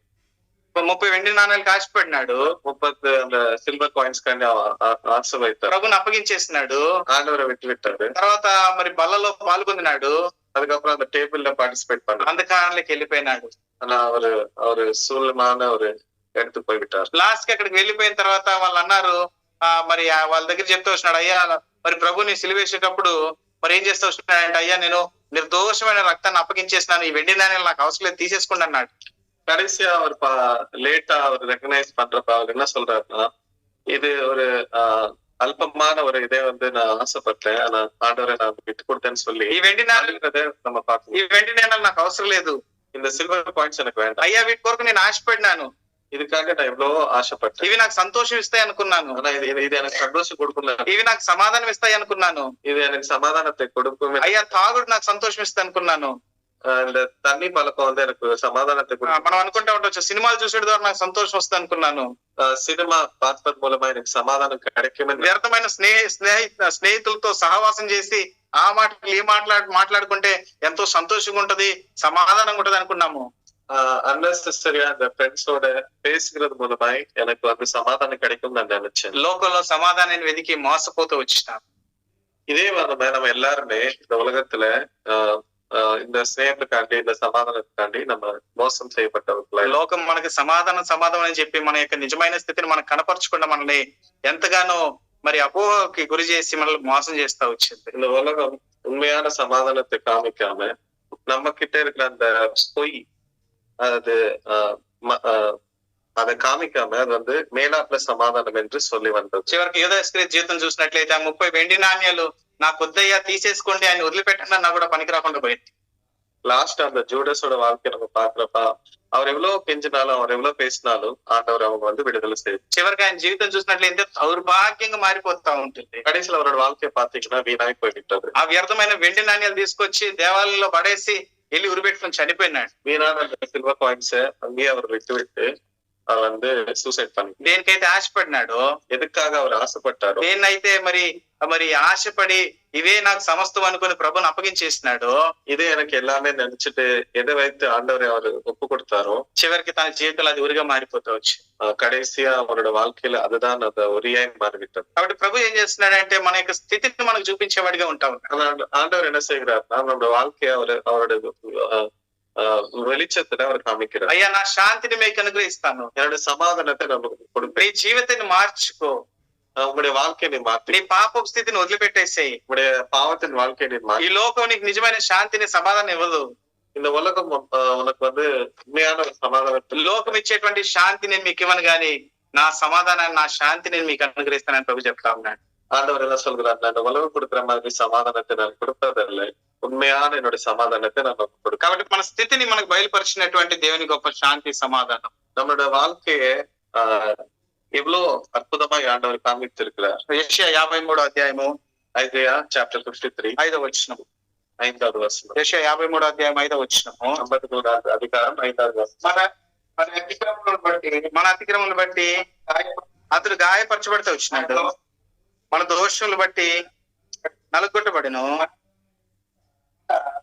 30 వెండి నాణ్యాలకు ఆశపడినాడు, 30 அந்த సిల్వర్ కాయిన్స్ కానీ ఆశ வைத்தார். ప్రభుని అప్పగించేసినాడు, ஆண்டவரை விட்டு விட்டாரு. తర్వాత మరి బల్లలో పాల్గొన్నాడు, அதுக்கப்புறம் அந்த டேபிள்ல பார்ட்டிசிபேட் பண்ணாரு. అంధకారంలోకి వెళ్ళిపోయినాడు. ஆனா அவரு சூழ்நிமான ஒரு இடத்துக்கு போய்விட்டார். లాస్ట్ కి అక్కడికి వెళ్ళిపోయిన తర్వాత వాళ్ళు అన్నారు, మరి వాళ్ళ దగ్గర చెప్తూ వచ్చినాడు, అయ్యా మరి ప్రభుని సిలువేసేటప్పుడు మరి ఏం చేస్తూ వచ్చినాడంటే, అయ్యా నేను నిర్దోషమైన రక్తాన్ని అప్పగించేసినాను, ఈ వెండి నాణ్యాలు నాకు అవసరం లేదు, తీసేసుకోండి అన్నాడు. கடைசியா அவர் லேட்டா அவர் ரெகனைஸ் பண்றப்ப அவர் என்ன சொல்றாருன்னா, இது ஒரு அல்பமான ஒரு இதே வந்து நான் ஆசைப்பட்டேன், ஆனா ஆண்டவரை நான் விட்டு கொடுத்தேன்னு சொல்லி ఈ వెండి నాణ్యాలు நம்ம பார்க்கணும். ఈ వెండి నాణ్యాలు నాకు అవసరం లేదు, இந்த సిల్వర్ కాయిన్స్ எனக்கு வேண்டாம், అయ్యా వీటి కొరకు నేను ఆశపడినాను, இதுக்காக நான் எவ்வளவோ ஆசைப்பட்டேன், ఇవి నాకు సంతోషం ఇస్తాయి అనుకున్నాను, ஆனா இது எனக்கு சந்தோஷம் கொடுக்கல, ఇవి నాకు సమాధానం ఇస్తాయి అనుకున్నాను, இது எனக்கு సమాధానத்தை கொடுக்கும், అయ్యా తాగుడు నాకు సంతోషం ఇస్తాయి అనుకున్నాను, இந்த தண்ணி பழக்கம் வந்து எனக்கு சமாதானத்தை கொடுக்கும், మనం అనుకుంటా ఉండొచ్చు సినిమాలు చూసేది ద్వారా నాకు సంతోషం వస్తుంది అనుకున్నాను, సినిమా பார்ப்பது மூலமா எனக்கு సమాధానం கிடைக்கும், వ్యర్థమైన స్నేహితులతో సహవాసం చేసి ఆ మాటలు ఈ మాట్లాడుకుంటే ఎంతో సంతోషంగా ఉంటది, సమాధానంగా ఉంటది అనుకున్నాము. అన్నెసెసరీగా அந்த ఫ్రెండ్ஸோட பேசுகிறது மூலமாய் எனக்கு வந்து சமாதானம் கிடைக்கும் நான் நினைச்சேன். లోకంలో సమాధానాన్ని వెతికి మోసపోతూ వచ్చినాం. இதே நம்ம எல்லாருமே இந்த உலகத்துல இந்த స్నేహத்துக்காண்டி இந்த సమాధానத்துக்காண்డి நம்ம మోసం చేయబడ్డవர்களாய், లోకం మనకి సమాధానం అని చెప్పి మన యొక్క నిజమైన స్థితిని మనకు కనపరచకుండా మనల్ని ఎంతగానో మరి అపోహకి గురి చేసి మనల్ని మోసం చేస్తా వచ్చింది. இந்த உலகம் உண்மையான சமாதானத்தை காமிக்காம நம்ம கிட்ட இருக்கிற அந்த பொய் அது அதை కామికామ అది வந்து మేలాప్ల సమాధానం என்று சொல்லி வந்தது. చివరికి యూదా ఇస్కరియోతు జీవితం చూసినట్లయితే 30 వెండి నాణ్యాలు నాకు వద్దయ్యా తీసేసుకోండి, ఆయన వదిలిపెట్టండి నాకు కూడా పనికి రాకుండా పోయింది. லாஸ்ட் அந்த ஜூடஸோட வாழ்க்கையை நம்ம பாக்குறப்ப அவர் எவ்வளவு கெஞ்சினாலும் அவர் எவ்வளவு பேசினாலும் ஆண்டவர் அவங்க வந்து விடுதலை செய்யும். చివరికి ఆయన జీవితం చూసినట్లయితే దౌర్భాగ్యంగా మారిపోతా ఉంటుంది. கடைசியில அவரோட வாழ்க்கையை பாத்தீங்கன்னா வீணாய் போய்விட்டது. ఆ వ్యర్థమైన వెండి నాణ్యాలు తీసుకొచ్చి దేవాలయంలో పడేసి వెళ్ళి ఉరిపెట్టుకుని చనిపోయినాడు. வீணான சில்வர் காயின்ஸ் அங்கேயே அவர் விட்டு அவர் வந்து சூசைட் பண்ணி, దేనికైతే ఆశపడినాడో, எதுக்காக அவர் ஆசைப்பட்டாரோ, దేన్నైతే మరి ఆశపడి ఇవే నాకు సమస్తం అనుకుని ప్రభుని అప్పగించేసినాడో, இதே எனக்கு எல்லாமே நினைச்சிட்டு எதை வைத்து ஆண்டவரை அவர் ஒப்பு கொடுத்தாரோ, చివరికి తన జీవితంలో అది ఉరిగా మారిపోతూ వచ్చి கடைசியா அவரோட வாழ்க்கையில அதுதான் அந்த உரியாய் மாறிவிட்டது. కాబట్టి ప్రభు ఏం చేస్తున్నాడంటే మన యొక్క స్థితిని మనకు చూపించేవాడిగా ఉంటా ఉన్నాడు. ஆண்டவர் என்ன செய்கிறார்னா நம்மளோட வாழ்க்கையை அவரோட வெளிச்சத்துல அவர் காமிக்கிறார். అయ్యా నా శాంతిని మీకు అనుగ్రహిస్తాను, என்னோட సమాధానத்தை நமக்கு கொடுப்பேன், నీ జీవితాన్ని మార్చుకో, உங்களுடைய வாழ்க்கையை நீ மாற்றி, నీ పాపపు స్థితిని వదిలిపెట్టేసేయి, உங்களுடைய பாவத்தின் வாழ்க்கையை நீ ఈ மாற்றி, లోకం నీకు నిజమైన శాంతిని సమాధానం ఇవ్వదు, இந்த உலகம் உனக்கு வந்து உண்மையான సమాధానం, లోకం ఇచ్చేటువంటి శాంతి నేను మీకు ఇవ్వను గాని నా సమాధానాన్ని నా శాంతి నేను మీకు అనుగ్రహిస్తానని ప్రభు చెప్తా ఉన్నాడు. ஆண்டவர் என்ன சொல்கிறார், அந்த உலகம் கொடுக்குற மாதிரி சமாதானத்தை நான் கொடுப்பதில்லை, உண்மையான என்னுடைய சமாதானத்தை நான் கொடுக்கிறேன். కాబట్టి మన స్థితిని మనకు బయలుపరిచినటువంటి దేవుని గొప్ప శాంతి సమాధానం. நம்மளோட வாழ்க்கையை எவ்வளவு அற்புதமாய் ஆண்டவர் காமித்திருக்கிறார். యెషయా 53వ అధ్యాయము ஐசையா சாப்டர் 53 5వ వచనము. 5வது వచనం. యెషయా 53వ అధ్యాయం 5వ వచనము. 53వ అధికారం 5వ వచనం. మన అతిక్రమములను బట్టి అతడు గాయపరచబడితే వచ్చినాడు, మన దోషములు బట్టి నలుగొట్టబడిను,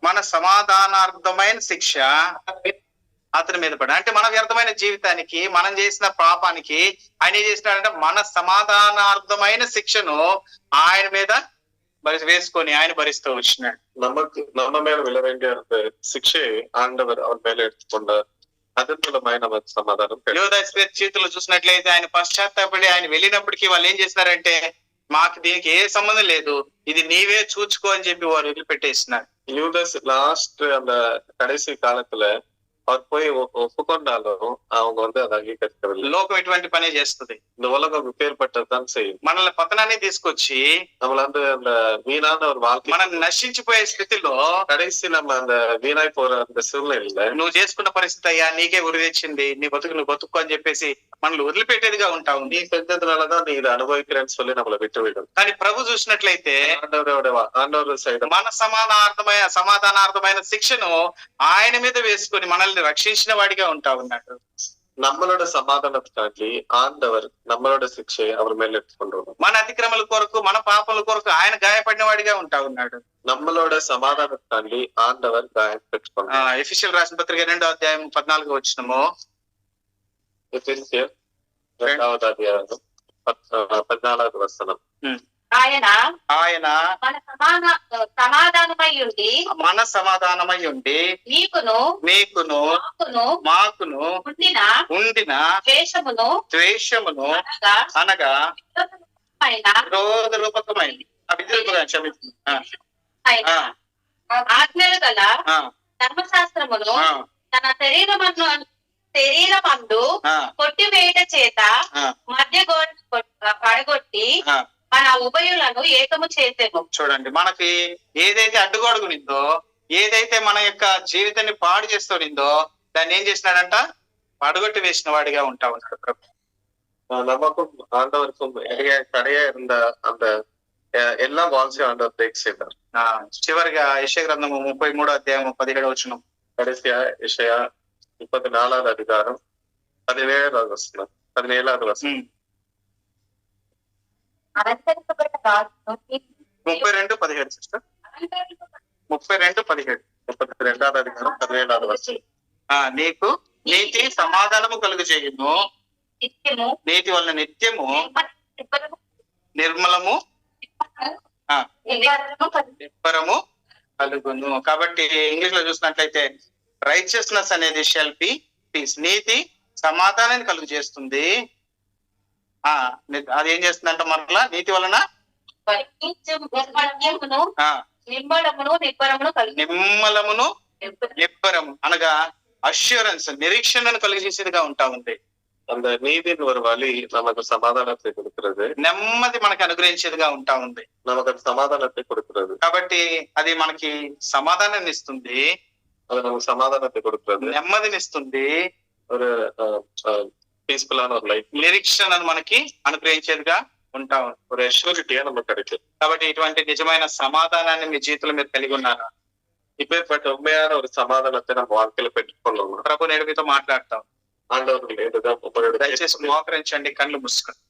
మన సమాధానార్థమైన శిక్ష అతని మీద పడి. అంటే మన వ్యర్థమైన జీవితానికి, మనం చేసిన పాపానికి ఆయన ఏం చేసినాడంటే మన సమాధానార్థమైన శిక్షను ఆయన మీద వేసుకొని ఆయన భరిస్తూ వచ్చినాడు. நம்ம மேல விழ வேண்டிய அந்த சிக்ஷையை ஆண்டவர் அவர் மேல எடுத்துக்கொண்டார். அதிர்மூலமாய் நமக்கு சமாதானம் கிடைக்கும். యోధాస్ చేతుల్లో చూసినట్లయితే ఆయన పశ్చాత్తాపడి ఆయన వెళ్ళినప్పటికీ వాళ్ళు ఏం చేస్తున్నారంటే మాకు దీనికి ఏ సంబంధం లేదు, ఇది నీవే చూచుకో అని చెప్పి వారు వదిలిపెట్టేస్తున్నారు. யூதாஸ் லாஸ்ட் அந்த கடைசி காலத்துல அவர் போய் ஒப்புக்கொண்டாலும் அவங்க வந்து அதை அங்கீகரிக்கவில்லை. లోకం ఎటువంటి పనే చేస్తుంది, இந்த உலகம் பேர்பட்டதுதான் செய்யும். మనల్ని పతనాన్ని తీసుకొచ్చి நம்மள வந்து அந்த வீணான ஒரு வாழ்க்கை, మనం నశించిపోయే స్థితిలో கடைசி நம்ம அந்த வீணாய் போற அந்த சூழ்நிலையில నువ్వు చేసుకున్న పరిస్థితి అయ్యా నీకే ఉరి తెచ్చింది, నీ బతుకు నువ్వు బతుకు అని చెప్పేసి మనల్ని వదిలిపెట్టేదిగా ఉంటా ఉంది. நீ செஞ்சதுனாலதான் நீ இதை அனுபவிக்கிறேன்னு சொல்லி நம்மளை விட்டுவிடும். కానీ ప్రభు చూసినట్లయితే ஆண்டவர் సైడ్ మన సమాధానార్థమైన శిక్షను ఆయన మీద వేసుకొని మనల్ని రక్షించిన వాడిగా ఉంటా ఉన్నాడు. நம்மளோட சமாதானத்துக்காண்டி ஆண்டவர் நம்மளோட சிக்ஷையை அவர் மேல எடுத்துக்கொண்டு మన అతిక్రమల కొరకు మన పాపల కొరకు ఆయన గాయపడిన వాడిగా ఉంటా ఉన్నాడు. நம்மளோட சமாதானத்துக்காண்டி ஆண்டவர் காயம் பெற்றுக்கொண்டு ఎఫెసీయులకు రాసిన పత్రిక 2వ అధ్యాయం 14వ వచనము, ఎఫెసీయులు 2వ అధ్యాయం 14వ వచనం. ఆయన మన సమాధానమై ఉండి నీకును మాకును ఉండిన ద్వేషమును అనగా విరోధ రూపకమైంది ఆజ్ఞలు గల ధర్మశాస్త్రమును తన శరీరమందు కొట్టివేయట చేత మధ్య పడగొట్టి మన ఉభయులను ఏకము చేసేము. చూడండి, మనకి ఏదైతే అడ్డుగొడుగునిందో, ఏదైతే మన యొక్క జీవితాన్ని పాడు చేస్తుందో దాన్ని ఏం చేసినాడంట, పడగొట్టి వేసిన వాడిగా ఉంటా ఉన్నాడు ప్రభు. நமக்கும் ஆண்டவருக்கும் தடையா இருந்த அந்த எல்லா வால்ஸையும் ஆண்டவர் பிரேக் செய்தார். చివరిగా యెషయా గ్రంథము 33వ అధ్యాయం 17వ వచనం. கடைசியா యెషయా 34వ అధికారం 17వ వచనం 17వ వచనం. 32:17 సిస్టర్, 32:17. 32వ అధికారం 17వ వచనం. నీకు నీతి సమాధానము కలుగు చేయును, నీతి వలన నిత్యము నిర్మలము నిబ్బరము కలుగును. కాబట్టి ఇంగ్లీష్ లో చూసినట్లయితే రైచియస్నెస్ అనేది షెల్ బి పీస్, నీతి సమాధానాన్ని కలుగు చేస్తుంది. అది ఏం చేస్తుందంట, మరలా నీతి వలన నిమ్మలమును నిబ్బరము అనగా అష్యూరెన్స్, నిరీక్షణను కలిగజేసేదిగా ఉంటా ఉంది. அந்த நீதியின் ஒரு வழி நமக்கு சமாதானத்தை கொடுக்கிறது, నెమ్మది మనకి అనుగ్రహించేదిగా ఉంటా ఉంది. நமக்கு சமாதானத்தை கொடுக்கிறது. కాబట్టి అది మనకి సమాధానాన్ని ఇస్తుంది, அது நமக்கு சமாதானத்தை கொடுக்கிறது, నెమ్మదిని ఇస్తుంది, ஒரு పీస్ఫుల్ ஒரு లైఫ్, నిరీక్షణను మనకి అనుగ్రహించేదిగా ఉంటా ఉంది, ஒரு అష్యూరిటీగా நமக்கு கிடைக்கும். కాబట్టి ఇటువంటి నిజమైన సమాధానాన్ని మీ జీవితంలో మీరు కలిగి ఉన్నారా? இப்பேற்பட்ட உண்மையான ஒரு சமாதானத்தை நம்ம வாழ்க்கையில பெற்றுக்கொள்ளணும். ప్రభు నేడు మీతో మాట్లాడతాం. ஆண்டவர்கள் இதுதான் దయచేసి మోకరించండి, కళ్ళు మూసుకోండి.